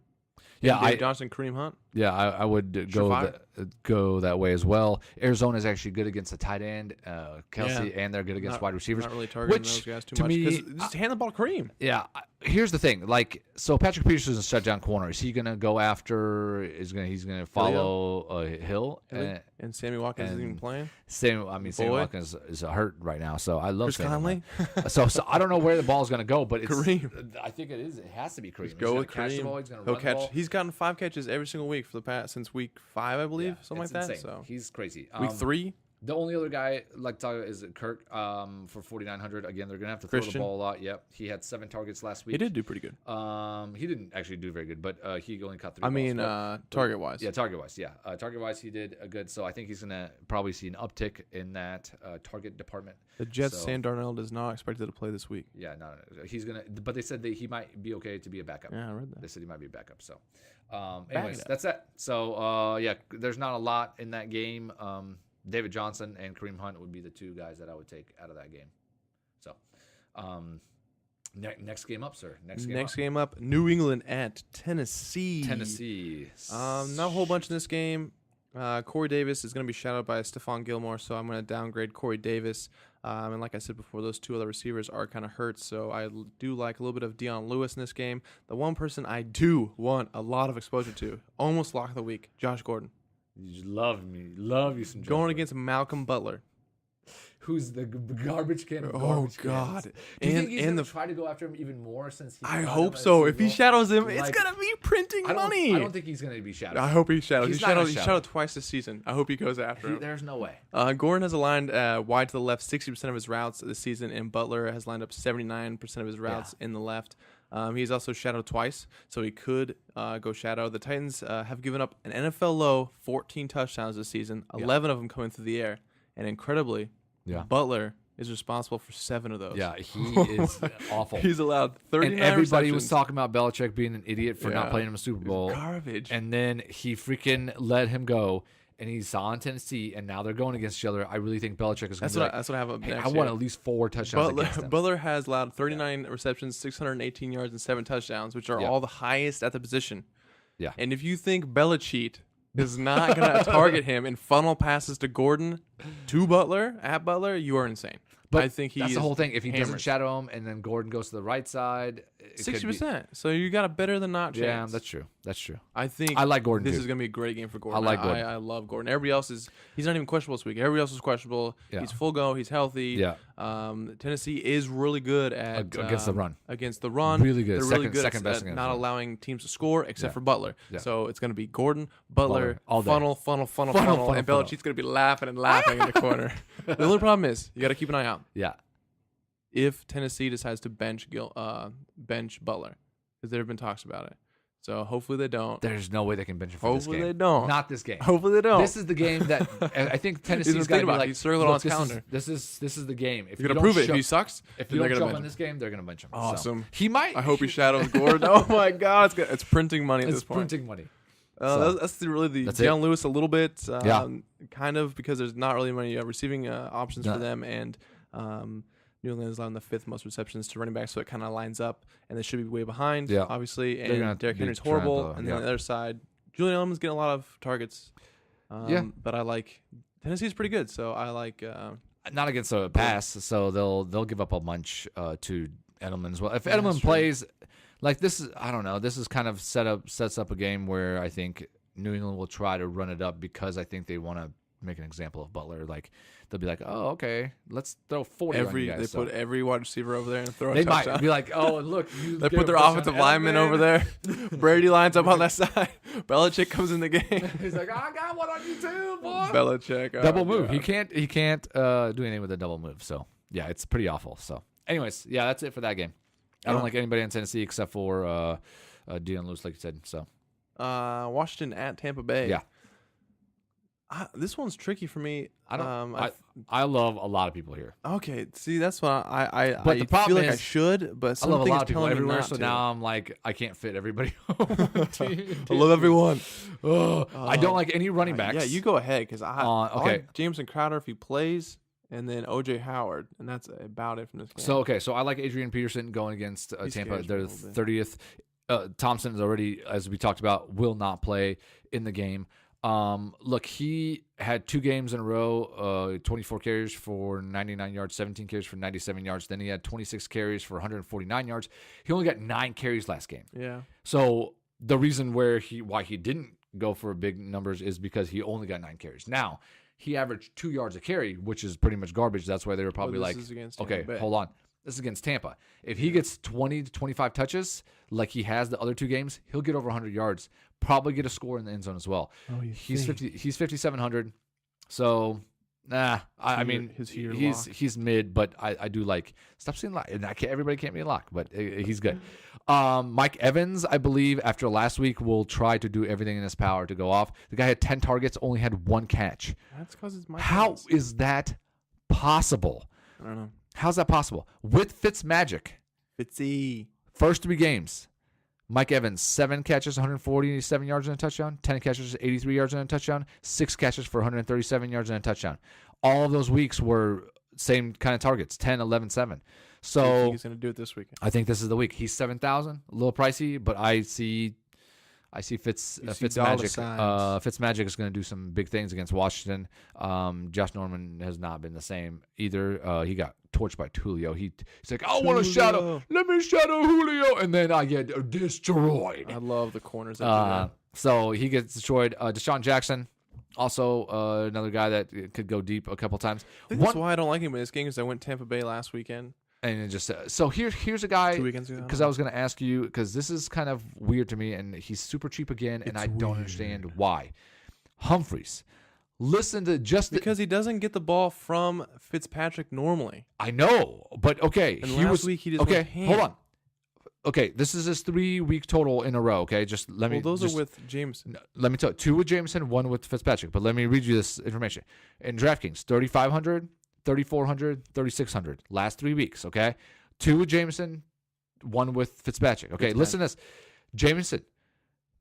Yeah, Dave Johnson, Kareem Hunt. Yeah, I would go that way as well. Arizona is actually good against the tight end, Kelsey, and they're good against wide receivers. Not really targeting those guys too to much. me, Just hand the ball to Kareem. Yeah, here's the thing. Like, so Patrick Peterson's a shutdown corner. Is he gonna go after? He's gonna follow Hill and Sammy Watkins isn't even playing. Sammy Watkins is hurt right now, so I love Chris Sammy. Conley. So I don't know where the ball's gonna go, but it's Kareem. I think it is. It has to be Kareem. Just go with Catch the ball, Kareem. he's gonna He'll run catch. The ball. He's gotten 5 catches every single week for the past since week 5, I believe, Yeah, something like it's that. insane. So He's crazy. week 3. The only other guy like talk is Kirk for 4,900. Again, they're gonna have to throw the ball a lot. Yep, he had 7 targets last week. He did do pretty good. He didn't actually do very good, but he only caught 3. I mean, target wise. Yeah, target wise. Yeah, target wise, he did good. So I think he's gonna probably see an uptick in that target department. The Jets, Sam Darnold is not expected to play this week. Yeah, no, he's gonna. But they said that he might be okay to be a backup. Yeah, I read that. They said he might be a backup. So, anyways, that's it. So, yeah, there's not a lot in that game. David Johnson and Kareem Hunt would be the 2 guys that I would take out of that game. So, next game up, sir. Next game up, New England at Tennessee. Not a whole bunch in this game. Corey Davis is going to be shadowed by Stephon Gilmore, so I'm going to downgrade Corey Davis. And like I said before, those 2 other receivers are kind of hurt, so I do like a little bit of Deion Lewis in this game. The one person I do want a lot of exposure to, almost lock of the week, Josh Gordon. You love you some Josh going Gordon. against Malcolm Butler. Who's the garbage can? Oh God! Do you think he's gonna try to go after him even more? Since I hope so. If he shadows him, it's gonna be printing money. I don't think he's gonna be shadowed. I hope he shadows. He shadowed twice this season. I hope he goes after him. There's no way. Gordon has aligned wide to the left 60% of his routes this season, and Butler has lined up 79% of his routes in the left. He's also shadowed twice, so he could go shadow. The Titans have given up an NFL low 14 touchdowns this season, 11 of them coming through the air, and incredibly, Butler is responsible for 7 of those. Yeah, he is awful. He's allowed 39 and everybody receptions. was talking about Belichick being an idiot for not playing him a Super Bowl. Garbage. And then he freaking let him go, and he's on Tennessee, and now they're going against each other. I really think Belichick is going to be that's what I have up next. I want at least 4 touchdowns against them. Butler has allowed 39 receptions, 618 yards, and 7 touchdowns, which are all the highest at the position. Yeah. And if you think Belichick is not going to target him and funnel passes to Gordon, to Butler, at Butler, you are insane. But I think that's the whole thing. If he doesn't hammered. shadow him and then Gordon goes to the right side, 60%. So you got a better than not chance. Yeah, that's true. That's true. I think I like Gordon. This too. is going to be a great game for Gordon. I like Gordon. I love Gordon. Everybody else he's not even questionable this week. Everybody else is questionable. Yeah. He's full go. He's healthy. Yeah. Tennessee is really good at against the run. Against the run. Really good. They're Second, really good second best at against not the run. allowing teams to score except for Butler. Yeah. So it's going to be Gordon, Butler, all day. funnel, and Belichick's going to be laughing in the corner. The only problem is you got to keep an eye out. Yeah. If Tennessee decides to bench Butler, because there have been talks about it. So hopefully they don't. There's no way they can bench him for this game. Hopefully they don't. Not this game. Hopefully they don't. This is the game that I think Tennessee's got to be like. He's circling on his calendar. This is the game. If You're going to prove it. If he sucks, if you don't jump on this game, they're going to bench him. Awesome. So, he might. I hope he shadows Gordon. Oh my God, it's printing money at this point. It's printing money. That's really the Deion Lewis a little bit, kind of because there's not really many receiving options for them, and New England is allowing the 5th most receptions to running back, so it kind of lines up, and they should be way behind, obviously. And Derrick Henry's horrible, and then on the other side, Julian Edelman's getting a lot of targets. But I like Tennessee's pretty good, so I like. Not against a pass, so they'll give up a bunch to Edelman as well. If Edelman plays. Like this is, I don't know. This is kind of sets up a game where I think New England will try to run it up because I think they want to make an example of Butler. Like they'll be like, oh, okay, let's throw 40 on you guys. They put every wide receiver over there and throw a They touchdown. might be like, oh, look, They put their offensive lineman over there. Brady lines up on that side. Belichick comes in the game. He's like, I got one on you too, boy. Belichick. Double move. God. He can't do anything with a double move. So yeah, it's pretty awful. So anyways, yeah, that's it for that game. I don't like anybody in Tennessee except for Dion Lewis, like you said. So Washington at Tampa Bay. Yeah. This one's tricky for me. I love a lot of people here. Okay, see, that's what I the problem feel like I is, should, but I something love a lot is of people telling me everywhere. not So to. now I'm like, I can't fit everybody. I love everyone. I don't like any running backs. Yeah, you go ahead because I okay. like Jameson Crowder if he plays, and then O.J. Howard, and that's about it from this game. So I like Adrian Peterson going against Tampa. scares me They're a the little bit. 30th. Thompson is already, as we talked about, will not play in the game. Look, he had 2 games in a row, 24 carries for 99 yards, 17 carries for 97 yards. Then he had 26 carries for 149 yards. He only got 9 carries last game. Yeah. So the reason why he didn't go for big numbers is because he only got 9 carries. Now, he averaged 2 yards a carry, which is pretty much garbage. That's why they were probably like, okay, hold on. This is against Tampa. If he gets 20 to 25 touches like he has the other 2 games, he'll get over 100 yards, probably get a score in the end zone as well. Oh, he's 5,700. So, I mean, he's mid, but I do like, stop saying lock. Everybody can't be a lock, but he's good. Mike Evans, I believe, after last week, will try to do everything in his power to go off. The guy had 10 targets, only had 1 catch. That's because it's Mike How Evans. is that possible? I don't know. How's that possible? With Fitzmagic, Fitzy. first 3 games, Mike Evans, 7 catches, 147 yards and a touchdown, 10 catches, 83 yards and a touchdown, 6 catches for 137 yards and a touchdown. All of those weeks were same kind of targets, 10, 11, 7. So I think he's going to do it this weekend. I think this is the week. He's 7,000, a little pricey, but I see Fitzmagic. Fitzmagic is going to do some big things against Washington. Josh Norman has not been the same either. He got torched by Julio. He's like, I want to shadow. Let me shadow Julio, and then I get destroyed. I love the corners that do that. So he gets destroyed. Deshaun Jackson, also another guy that could go deep a couple times. I think that's why I don't like him in this game because I went Tampa Bay last weekend. And it just so here's a guy 2 weekends ago. because I was going to ask you because this is kind of weird to me and he's super cheap again and I don't understand why. Humphreys, listen to because he doesn't get the ball from Fitzpatrick normally. I know, but okay, And last week he just okay. went ham. Hold on. Okay, this is his 3-week total in a row. Okay, just let me. Those are with Jameson. Let me tell you, 2 with Jameson, 1 with Fitzpatrick. But let me read you this information. In DraftKings, 3,500. 3,400, 3,600. Last 3 weeks, okay? 2 with Jameson, 1 with Fitzpatrick. Okay, listen to this. Jameson,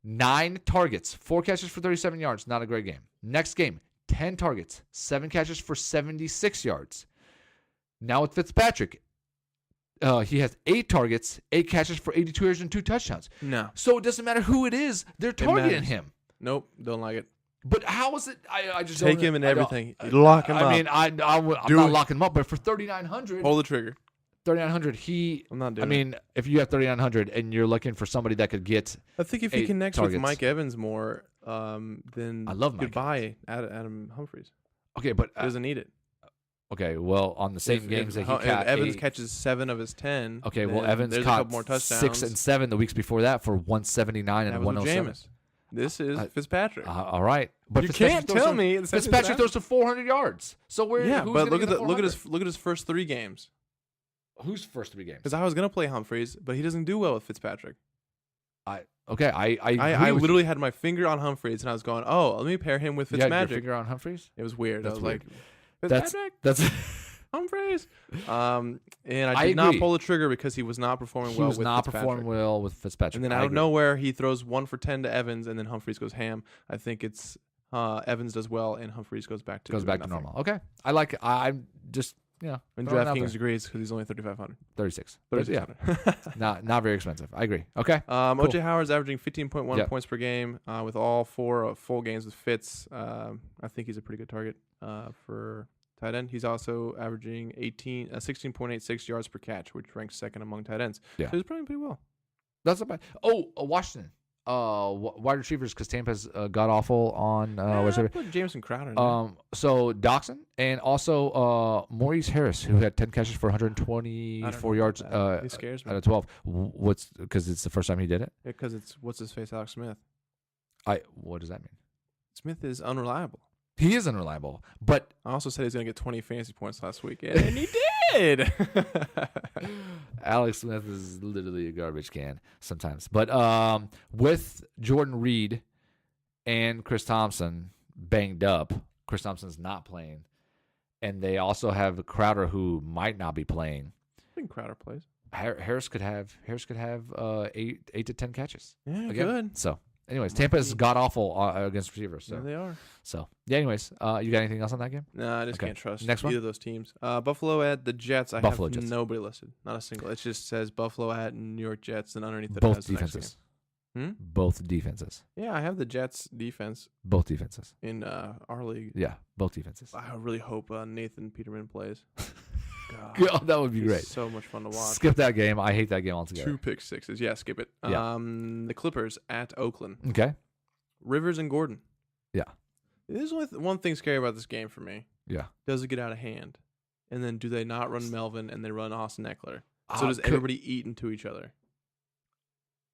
9 targets, 4 catches for 37 yards. Not a great game. Next game, 10 targets, 7 catches for 76 yards. Now with Fitzpatrick, he has 8 targets, 8 catches for 82 yards and 2 touchdowns. No. So it doesn't matter who it is. They're targeting him. Nope, don't like it. But how is it? I just take him in everything. Lock him up. I mean, I'm not locking him up, but for 3,900, pull the trigger. 3,900. I'm not doing. I mean, if you have 3,900 and you're looking for somebody that could get, I think if he connects with Mike Evans more, then I love Mike goodbye, Adam Humphreys. Okay, but he doesn't need it. Okay, well, on the same games that he caught, Evans catches 7 of his 10. Okay, well, Evans caught more touchdowns. 6 and 7 the weeks before that for 179 and 107. This is Fitzpatrick. All right, but you can't tell me Fitzpatrick throws to 400 yards. So where? Yeah, who's but look at his first 3 games. Whose first 3 games? Because I was gonna play Humphreys, but he doesn't do well with Fitzpatrick. I literally had my finger on Humphreys, and I was going, "Oh, let me pair him with Fitzmagic." You had your finger on Humphreys? It was weird. That's I was weird. like, Fitzpatrick. That's Humphreys. And I did not pull the trigger because he was not performing well with Fitzpatrick. He was not performing well with Fitzpatrick. And then out of nowhere, he throws 1 for 10 to Evans, and then Humphreys goes ham. I think it's Evans does well, and Humphreys goes back to normal. Okay, I'm just And DraftKings agrees because he's only 3,500. 36. 3,600. Yeah, not very expensive. I agree. Okay. Cool. O.J. Howard's averaging 15.1 points per game with all 4 full games with Fitz. I think he's a pretty good target for tight end. He's also averaging 16.86 yards per catch, which ranks second among tight ends. Yeah. So he's playing pretty well. That's not bad. Oh, Washington. wide receivers because Tampa's god awful on what's I it? put Jameson Crowder in there. So Doxson and also Maurice Harris, who had 10 catches for 124 yards He scares me. out of 12. What's because it's the first time he did it? Because it's what's his face, Alex Smith. What does that mean? Smith is unreliable. He is unreliable, but I also said he's going to get 20 fantasy points last week, and he did. Alex Smith is literally a garbage can sometimes. But with Jordan Reed and Chris Thompson banged up, Chris Thompson's not playing, and they also have Crowder who might not be playing. I think Crowder plays. Harris could have 8 to 10 catches. Yeah, again. good. So, anyways, Tampa is god awful against receivers. So. Yeah, they are. So, yeah. Anyways, you got anything else on that game? No, I just Okay. can't trust Next one? either of those teams. Buffalo at the Jets. I Buffalo have Jets. nobody listed. Not a single. It just says Buffalo at New York Jets, and underneath it Both has the next defenses. game. Both defenses. Yeah, I have the Jets defense Both defenses. in our league. Yeah, both defenses. I really hope Nathan Peterman plays. God, God, that would be he's great. so much fun to watch. Skip that game. I hate that game altogether. 2 pick sixes. Yeah, skip it. Yeah. The Clippers at Oakland. Okay. Rivers and Gordon. Yeah. There's only one thing scary about this game for me. Yeah. Does it get out of hand? And then do they not run Melvin and they run Austin Eckler? So Ah, does everybody eat into each other?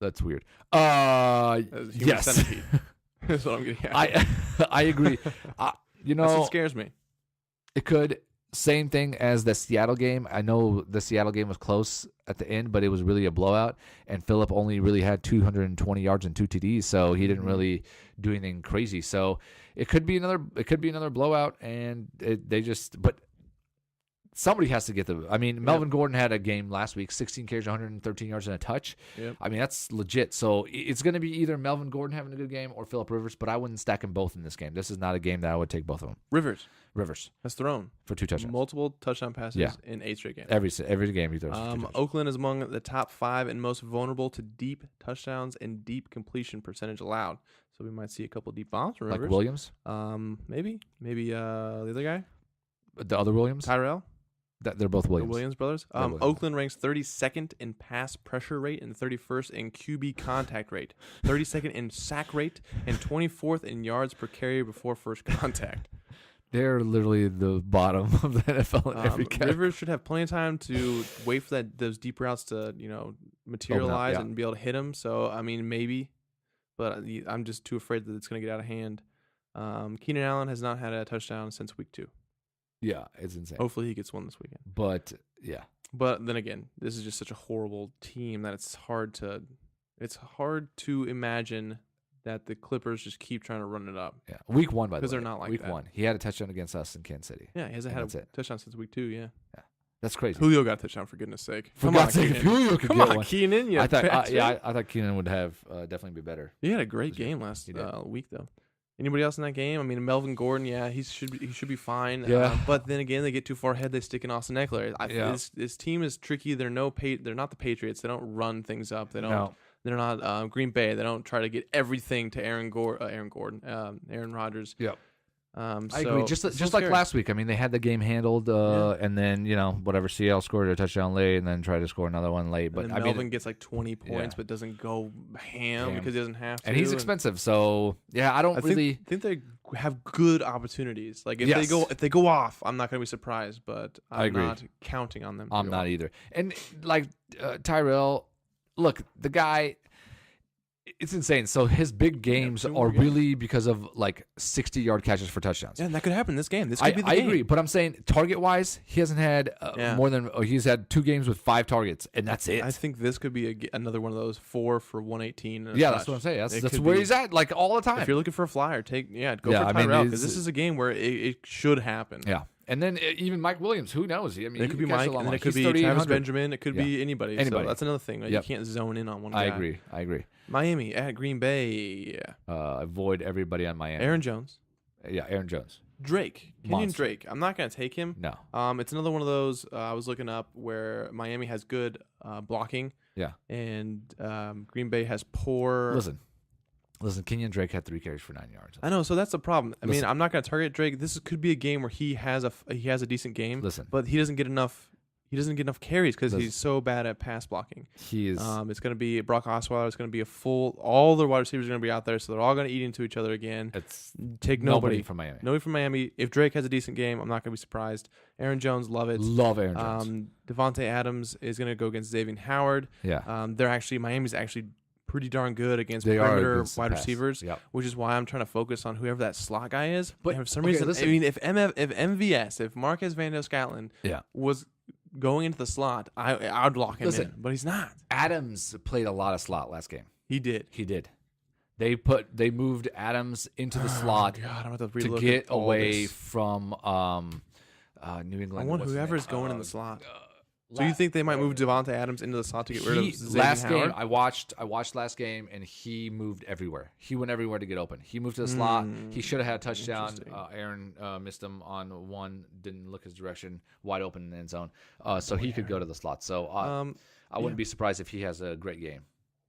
That's weird. As a human Yes. centipede. That's what I'm getting at. I agree. You That's know, what scares me. it could. Same thing as the Seattle game. I know the Seattle game was close at the end, but it was really a blowout. And Phillip only really had 220 yards and 2 TDs, so he didn't really do anything crazy. So it could be another. It could be another blowout, and but somebody has to get the. I mean, Melvin Gordon had a game last week, 16 carries, 113 yards and a touch. Yep. I mean, that's legit. So it's going to be either Melvin Gordon having a good game or Phillip Rivers, but I wouldn't stack them both in this game. This is not a game that I would take both of them. Rivers Rivers has thrown for 2 touchdowns. multiple touchdown passes Yeah. in 8 straight games. Every game he throws. for 2 touchdowns. Oakland is among the top 5 and most vulnerable to deep touchdowns and deep completion percentage allowed. So we might see a couple deep bombs from Like Rivers. Williams, Maybe the other guy, the other Williams. Tyrell. They're both Williams. The Williams brothers. They're Williams. Oakland ranks 32nd in pass pressure rate and 31st in QB contact rate, 32nd in sack rate, and 24th in yards per carry before first contact. They're literally the bottom of the NFL in every category. Rivers should have plenty of time to wait for those deep routes to materialize yeah. and be able to hit them. So I mean maybe, but I'm just too afraid that it's going to get out of hand. Keenan Allen has not had a touchdown since week 2. Yeah, it's insane. Hopefully he gets one this weekend. But yeah, But then again, this is just such a horrible team that it's hard to imagine that the Clippers just keep trying to run it up. yeah. Week 1 by the way. 'Cause they're not like week that. 1. He had a touchdown against us in Kansas City. Yeah, he hasn't And had that's a it. touchdown since week 2. Yeah, That's crazy. Julio got a touchdown for goodness sake. For Come God's on, sake, if Keenan. Julio could Come get on, one. Keenan. You I thought, bastard. I thought Keenan would have definitely be better. He had a great game last He did. week though. Anybody else in that game? I mean, Melvin Gordon. Yeah, he should be fine. Yeah. But then again, they get too far ahead. They stick in Austin Eckler. Yeah. This team is tricky. They're not the Patriots. They don't run things up. They don't. No. They're not Green Bay. They don't try to get everything to Aaron Rodgers. Yep. I So agree. it's Just so like scary. last week. I mean, they had the game handled, and then whatever. Seattle scored a touchdown late, and then tried to score another one late. But And then I Melvin mean, gets like 20 points, but doesn't go ham because he doesn't have to. and he's expensive. So yeah, I don't I really. think they have good opportunities. Like if Yes. they go off, I'm not going to be surprised. But I I'm agree. not counting on them. to I'm go not off. either. And like Tyrell, look, the guy, it's insane. So his big games two are more games. really because of like 60-yard catches for touchdowns. Yeah, and that could happen this game. This could be the I game. agree, but I'm saying target-wise, he hasn't had more than he's had 2 games with 5 targets, and that's it. I think this could be another one of those 4 for 118. and a Yeah, touch. that's what I'm saying. It That's could where be- he's at, like all the time. If you're looking for a flyer, go Yeah, for I mean, Tyrell because it's- this is a game where it should happen. Yeah, and then even Mike Williams, who knows? I mean, It could be Mike, and then it could He's be Travis 3,800. Benjamin. It could be anybody. Anybody. So that's another thing. Like, Yep. You can't zone in on one guy. I agree. Miami at Green Bay. Avoid everybody on Miami. Aaron Jones. Yeah, Aaron Jones. Drake. Kenyon Monster. Drake. I'm not going to take him. No. It's another one of those I was looking up where Miami has good blocking. Yeah. And Green Bay has poor. Listen. Kenyon Drake had 3 carries for 9 yards. I know, so that's the problem. I mean, Listen. I'm not going to target Drake. This could be a game where he has a decent game. Listen. But he doesn't get enough he doesn't get enough carries because Does- he's so bad at pass blocking. He is. It's going to be Brock Osweiler. It's going to be all the wide receivers are going to be out there, so they're all going to eat into each other again. It's Take nobody nobody. from Miami. Nobody from Miami. If Drake has a decent game, I'm not going to be surprised. Aaron Jones, love it. Love Aaron Jones. Devontae Adams is going to go against Xavier Howard. Yeah. Miami's actually pretty darn good against They are perimeter against the wide pass. receivers, Yep. which is why I'm trying to focus on whoever that slot guy is. But, And for some okay, reason, listen. I mean, if Marquez Valdez-Scantling Yeah. was going into the slot, I'd lock him in, but he's not. Adams played a lot of slot last game. He did. He did. They moved Adams into the slot God, I'm about to relook get at all away this. from New England. I want What's his whoever's name? going in the slot. So you think they might move Devontae Adams into the slot to get rid of Xavier last Howard? game I watched last game and he moved everywhere. He went everywhere to get open. He moved to the slot. He should have had a touchdown. Interesting. Aaron missed him on one. Didn't look his direction. Wide open in the end zone. So he could go to the slot. So I wouldn't be surprised if he has a great game.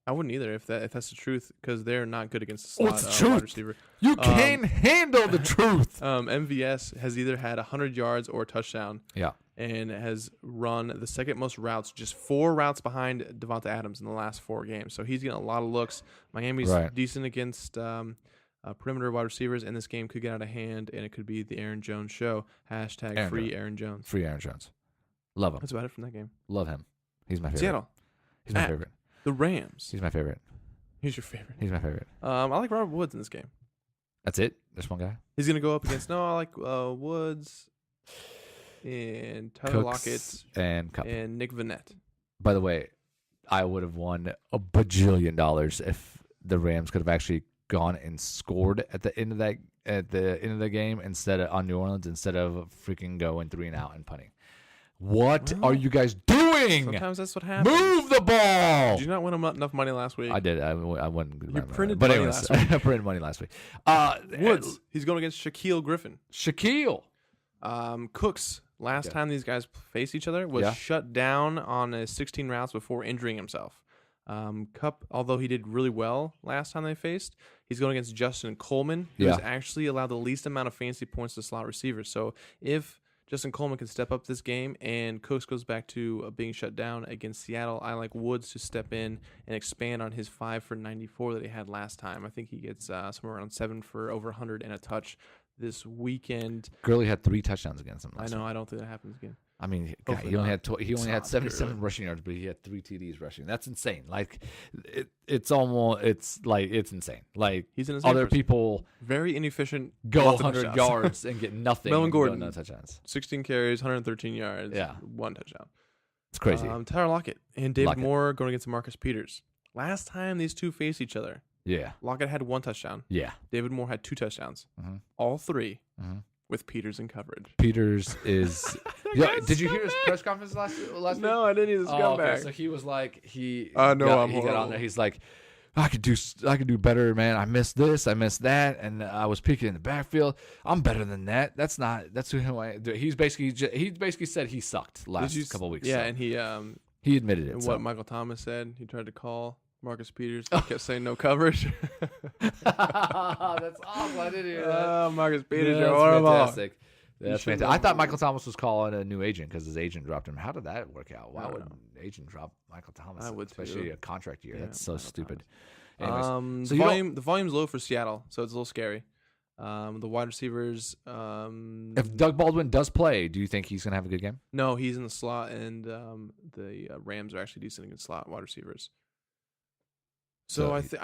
I wouldn't either if that's the truth because they're not good against the slot What's the truth? wide receiver. You can't handle the truth. MVS has either had 100 yards or a touchdown. Yeah. And has run the second most routes, just 4 routes behind Devontae Adams in the last 4 games. So he's getting a lot of looks. Miami's decent against perimeter wide receivers, and this game could get out of hand, and it could be the Aaron Jones show. Hashtag free Aaron Jones. Free Aaron Jones. Love him. That's about it from that game. Love him. He's my favorite. Seattle. He's my favorite. The Rams. He's my favorite. He's your favorite. He's my favorite. I like Robert Woods in this game. That's it? There's one guy? He's going to go up against, I like Woods and Tyler Lockett and Cup. and Nick Vannett. By the way, I would have won $1 bajillion if the Rams could have actually gone and scored at the end of the game instead of on New Orleans instead of freaking going 3 and out and punting. What are you guys doing? Sometimes that's what happens. Move the ball. Did you not win enough money last week? I did. I won. You printed but money anyways, last week. I printed money last week. Woods. He's going against Shaquille Griffin. Shaquille. Cooks. Last time these guys faced each other was shut down on 16 routes before injuring himself. Cup, although he did really well last time they faced, he's going against Justin Coleman, who has actually allowed the least amount of fantasy points to slot receivers. So if Justin Coleman can step up this game and Cooks goes back to being shut down against Seattle, I like Woods to step in and expand on his 5 for 94 that he had last time. I think he gets somewhere around 7 for over 100 and a touch this weekend. Gurley had 3 touchdowns against him last I know. week. I don't think that happens again. I mean, Hopefully he only not. had 77 rushing yards, but he had 3 TDs rushing. That's insane. Like it's insane. Like He's an insane other person. people Very inefficient. go lots of 100 touchdowns. yards and get nothing. Melvin and go Gordon. no touchdowns. 16 carries, 113 yards. Yeah. 1 touchdown. It's crazy. Tyler Lockett and David Lockett. Moore going against Marcus Peters. Last time these two faced each other, yeah. Lockett had 1 touchdown. Yeah. David Moore had 2 touchdowns. Mhm. All 3 Mhm. with Peters in coverage. Peters is. Yeah, did you hear his press conference last week? No, I didn't even come back. So he was like, he I'm got on horrible. there. He's like, I could do better, man. I missed this, I missed that, and I was peeking in the backfield. I'm better than that. That's who I. He basically said he sucked last couple weeks. Yeah, so. and he admitted it. and so. what Michael Thomas said, he tried to call Marcus Peters. He kept saying no coverage. That's awful. I didn't hear that. Marcus Peters, That's you're horrible. fantastic. That's should've fantastic. I thought known. Michael Thomas was calling a new agent because his agent dropped him. How did that work out? Why I don't would know. an agent drop Michael Thomas? I would especially too. a contract year. Yeah, That's so Michael stupid. Thomas. Anyways, The volume's low for Seattle, so it's a little scary. The wide receivers. if Doug Baldwin does play, do you think he's gonna have a good game? No, he's in the slot, and the Rams are actually decent against slot wide receivers. So I think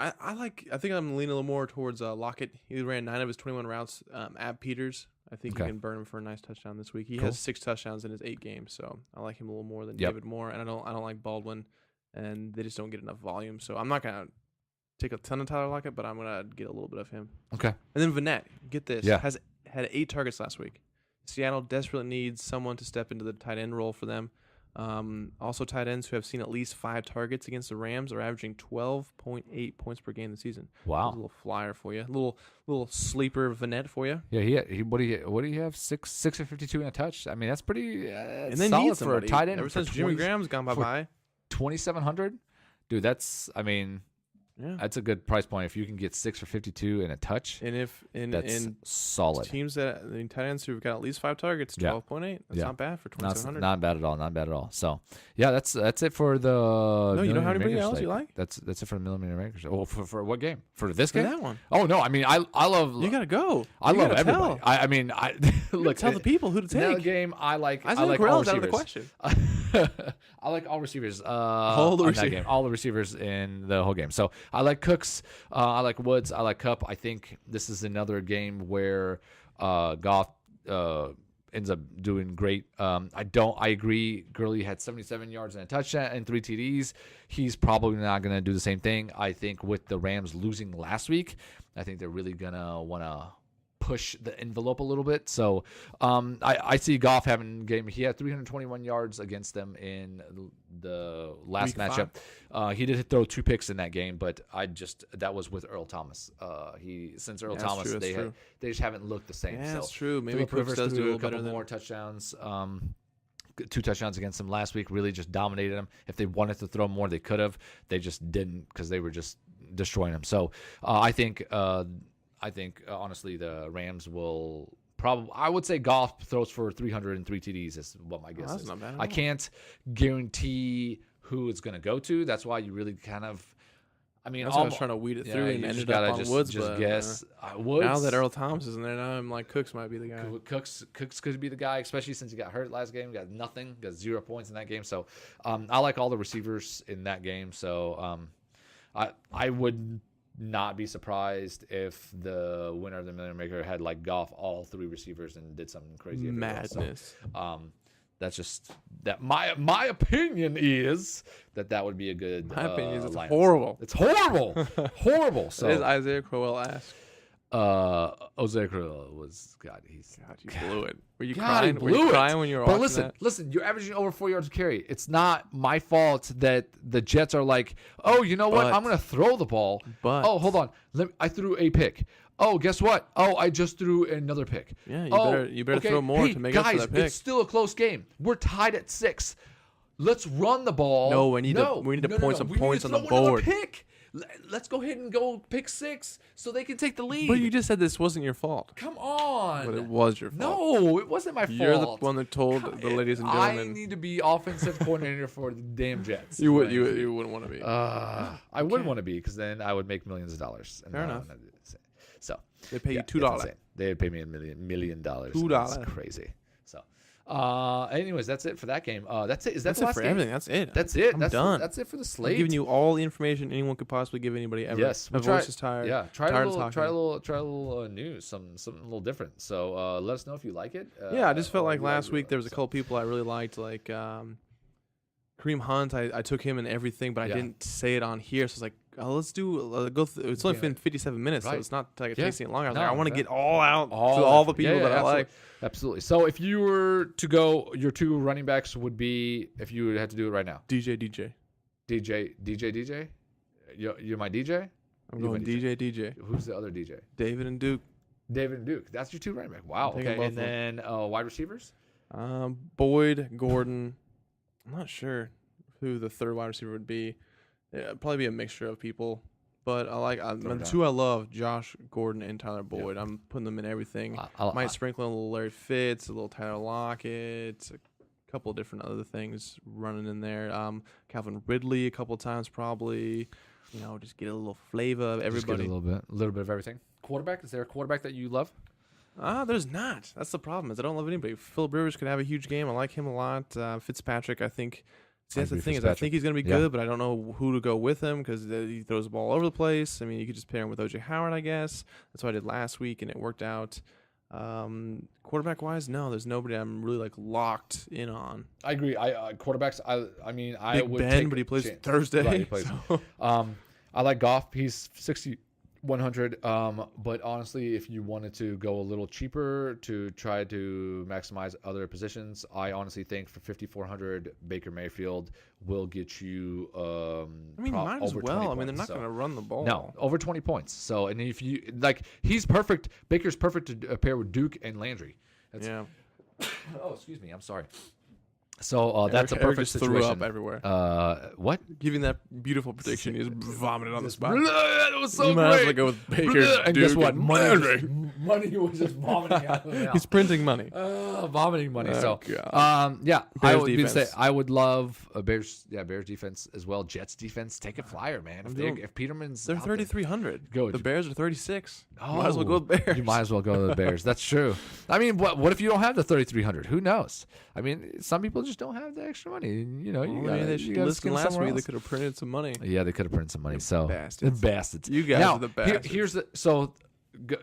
I'm leaning a little more towards Lockett. He ran 9 of his 21 routes at Peters. I think he can burn him for a nice touchdown this week. He has 6 touchdowns in his 8 games, so I like him a little more than David Moore. And I don't like Baldwin, and they just don't get enough volume. So I'm not gonna take a ton of Tyler Lockett, but I'm gonna get a little bit of him. Okay. And then Vannett, get this, Yeah. has had 8 targets last week. Seattle desperately needs someone to step into the tight end role for them. Also, tight ends who have seen at least 5 targets against the Rams are averaging 12.8 points per game this season. Wow. There's a little flyer for you, a little sleeper Vannett for you. Yeah, what do you have? 6 of 52 and a touch. I mean, that's pretty. And then solid need for a somebody. tight end. Ever for since Jimmy Graham's gone bye bye. 2,700, dude. That's. I mean, Yeah. That's a good price point. If you can get 6 for 52 and a touch, And that's solid. teams that the tight ends who've got at least 5 targets, 12.8. That's not bad for 2,700. Not bad at all. Not bad at all. So yeah, that's it for the. No, you know how many else you like? That's it for the millimeter makers. Oh, for what game? For this For game? that one. Oh no, I mean I love. You gotta go. I You love gotta everybody. tell. I mean I look. Tell the people who to In that take. game, I like Isaiah all Crowell's out of the receivers. question. I like all receivers. All the on that receivers. game, all the receivers in the whole game. So I like Cooks. I like Woods. I like Kupp. I think this is another game where Goff ends up doing great. I agree. Gurley had 77 yards and a touchdown and 3 TDs. He's probably not going to do the same thing. I think with the Rams losing last week, I think they're really going to want to push the envelope a little bit. So I see Goff having a game. He had 321 yards against them in the last Week matchup. He did throw 2 picks in that game, but that was with Earl Thomas. Since Earl Thomas, they just haven't looked the same. Yeah, so that's true. Maybe Phillip Cooks Rivers does do a threw little a couple better than more touchdowns. 2 touchdowns against them last week. Really just dominated them. If they wanted to throw more, they could have. They just didn't because they were just destroying them. So I think honestly the Rams will probably. I would say Goff throws for 303 TDs is what my guess is. Not bad at I all. can't guarantee who it's going to go to. That's why you really kind of. I mean, That's why I was trying to weed it through and you ended just up gotta on Woods. Just but, guess. Woods. now that Earl Thomas is in there, now I'm like Cooks might be the guy. Cooks could be the guy, especially since he got hurt last game. Got nothing. Got 0 points in that game. So I like all the receivers in that game. So I would not be surprised if the winner of the Million Maker had like Goff all 3 receivers and did something crazy. Madness. So, that's just that. My opinion is that would be a good. My opinion is it's lineup. horrible. It's horrible, horrible. So As Isaiah Crowell asked. Isaiah Crowell was God. You blew it. Were you God, crying? he Were you blew it. crying when you were But watching listen, you're averaging over 4 yards of carry. It's not my fault that the Jets are like, oh, you know what? But- I'm going to throw the ball. But- oh, hold on. I threw a pick. Oh, guess what? Oh, I just threw another pick. Yeah, oh, you better okay. throw more Hey, to make guys, up for that pick. it's still a close game. We're tied at 6. Let's run the ball. No, we need to point some We need points to on the throw another board. Pick. Let's go ahead and go pick 6 so they can take the lead. But you just said this wasn't your fault. Come on. But it was your fault. No, it wasn't my fault. You're the one that told the ladies and I gentlemen. need to be offensive coordinator for the damn Jets. You wouldn't want to be. I wouldn't want to be because then I would make millions of dollars. And Fair I enough. wouldn't do the same. So They pay you it's $2. insane. They'd pay me $1 million. $2. That's crazy. So, anyways, that's it for that game. That's it. Is that That's the it last for game? everything. That's it. That's it. I'm That's done. That's it for the I'm slate. giving you all the information anyone could possibly give anybody ever. Yes, My voice is tired. Yeah, try tired a of little, talking. try a little news, something a little different. So let us know if you like it. Yeah, I just felt or like you last week there was a so. couple people I really liked, like Kareem Hunt. I took him and everything, but I Yeah. didn't say it on here. So I was like, oh, let's do go. It's only Yeah. been 57 minutes, so Right. it's not like Yeah. tasting it longer. I was No, like, I want to yeah. get all out to All all that- the people that I absolutely. like. Absolutely. So if you were to go, your 2 running backs would be, if you had to do it right now, DJ. DJ. You're my DJ. I'm You're my going DJ. Who's the other DJ? David and Duke. David and Duke. That's your 2 running back. Wow. I'm taking Okay. both And of them. then wide receivers. Boyd, Gordon. I'm not sure who the third wide receiver would be. Yeah, probably be a mixture of people. But the 2 I love, Josh Gordon and Tyler Boyd. I'm putting them in everything. Might sprinkle in a little Larry Fitz, a little Tyler Lockett, a couple of different other things running in there. Calvin Ridley a couple of times probably. Just get a little flavor of everybody. Just get a little bit of everything. Quarterback. Is there a quarterback that you love? There's not. That's the problem. Is I don't love anybody. Phillip Rivers could have a huge game. I like him a lot. Fitzpatrick, I think. See, that's the thing is I think he's going to be good, but I don't know who to go with him because he throws the ball all over the place. I mean, you could just pair him with O.J. Howard, I guess. That's what I did last week, and it worked out. Quarterback-wise, no, there's nobody I'm really locked in on. I agree. Quarterbacks. I mean, I Big would Ben, take but he a plays chance. Thursday. Right, he plays. so- I like Goff. He's 6,100. But honestly, if you wanted to go a little cheaper to try to maximize other positions, I honestly think for 5,400, Baker Mayfield will get you. might as over well. 20 I mean, they're points. not So- going to run the ball. No, over 20 points. So, and if you he's perfect. Baker's perfect to pair with Duke and Landry. Yeah. Oh, excuse me. I'm sorry. So that's a Eric perfect just situation. threw up everywhere. What? Giving that beautiful prediction, he just vomited on the spot. That was so You might great. as well go with Baker. And guess Duke, what? and Money was just vomiting out of the mouth. He's printing money. Vomiting money. Oh, so, God. yeah, Bears I would defense. say I would love Bears. Yeah, Bears defense as well. Jets defense, take a flyer, man. If Peterman's, They're out there- 3,300. Go. The Bears are 36. Oh, Might as well go with Bears. You might as well go to the Bears. That's true. I mean, what if you don't have the 3,300? Who knows? I mean, some people just don't have the extra money. You know, you Maybe gotta, they should you gotta listen skin last somewhere week. They else. could have printed some money. Yeah, they could have printed some money. So bastards. The bastards. You guys now, are the bastards. Here's the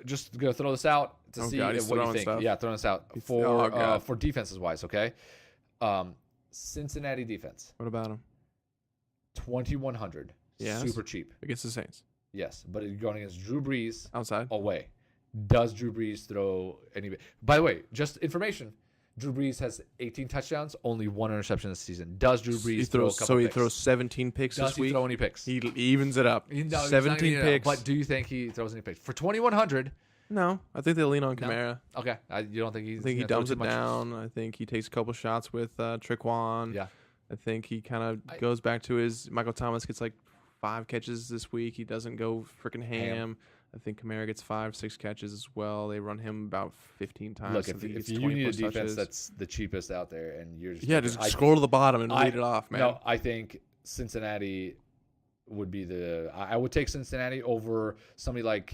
just gonna throw this out to see God, he's what you throwing think. stuff. Yeah, throwing this out for defenses wise. Okay, Cincinnati defense What about him? 2,100. Yes. Super cheap. Against the Saints. Yes, but you're going against Drew Brees Outside. away. Does Drew Brees throw any? By the way, just information. Drew Brees has 18 touchdowns, only 1 interception this season. Does Drew Brees throw a couple he picks? throws 17 picks Does this he week. throw any picks? He evens it up. No, he's not 17 gonna- picks. But do you think he throws any picks? For 2,100, No, I think they lean on Kamara. okay. You don't think he's I think he gonna throw dumps too it much? down. I think he takes a couple shots with Triquan. Yeah. I think he kind of goes back to his Michael Thomas gets like 5 catches this week. He doesn't go freaking ham. I think Kamara gets 5, 6 catches as well. They run him about 15 times. Look, I think he if gets you 20 need a plus defense touches. that's the cheapest out there, and you're just just scroll to the bottom and read it off, man. No, I think Cincinnati would be I would take Cincinnati over somebody like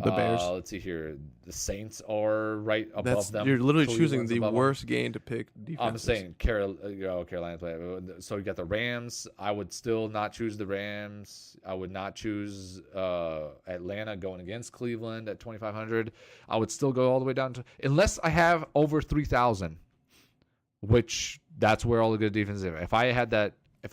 The Bears. Let's see here. The Saints are right above them. You're literally Cleveland's choosing the above them. worst game to pick defense. I'm saying Carolina play. So you got the Rams. I would still not choose the Rams. I would not choose Atlanta going against Cleveland at 2,500. I would still go all the way down to unless I have over 3,000, which that's where all the good defenses are. If I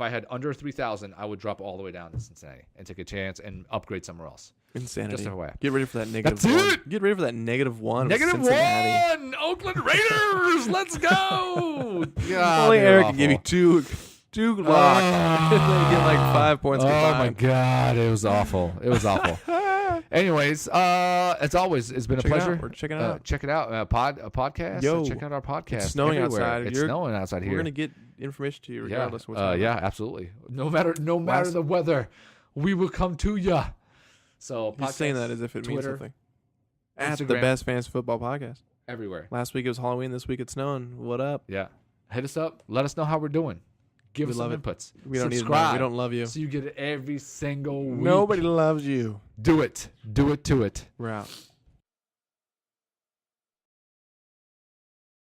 had under 3,000, I would drop all the way down to Cincinnati and take a chance and upgrade somewhere else. Insanity. Just FYI. Get ready for that negative That's one. it. Get ready for that -1. Negative Cincinnati. 1, Oakland Raiders. Let's go. God, Only they're Eric awful. can give you two lock. They get like 5 points. Oh my combined. God, it was awful. It was awful. Anyways, as always, it's been Check a it out. pleasure. We're checking it out. Check it out. A podcast. Yo, check out our podcast. it's snowing everywhere. outside. It's snowing outside here. We're gonna get information to you regardless. of what's Yeah. going Yeah. on. Absolutely. No matter the weather, we will come to you. So He's saying that as if it means Twitter, something. At the Instagram. Best Fantasy Football Podcast. everywhere. Last week it was Halloween. This week it's snowing. What up? Yeah. Hit us up. Let us know how we're doing. Give We us some love it. inputs. We don't need to know. Subscribe. We don't love you. So you get it every single week. Nobody loves you. Do it. Do it to it. We're out.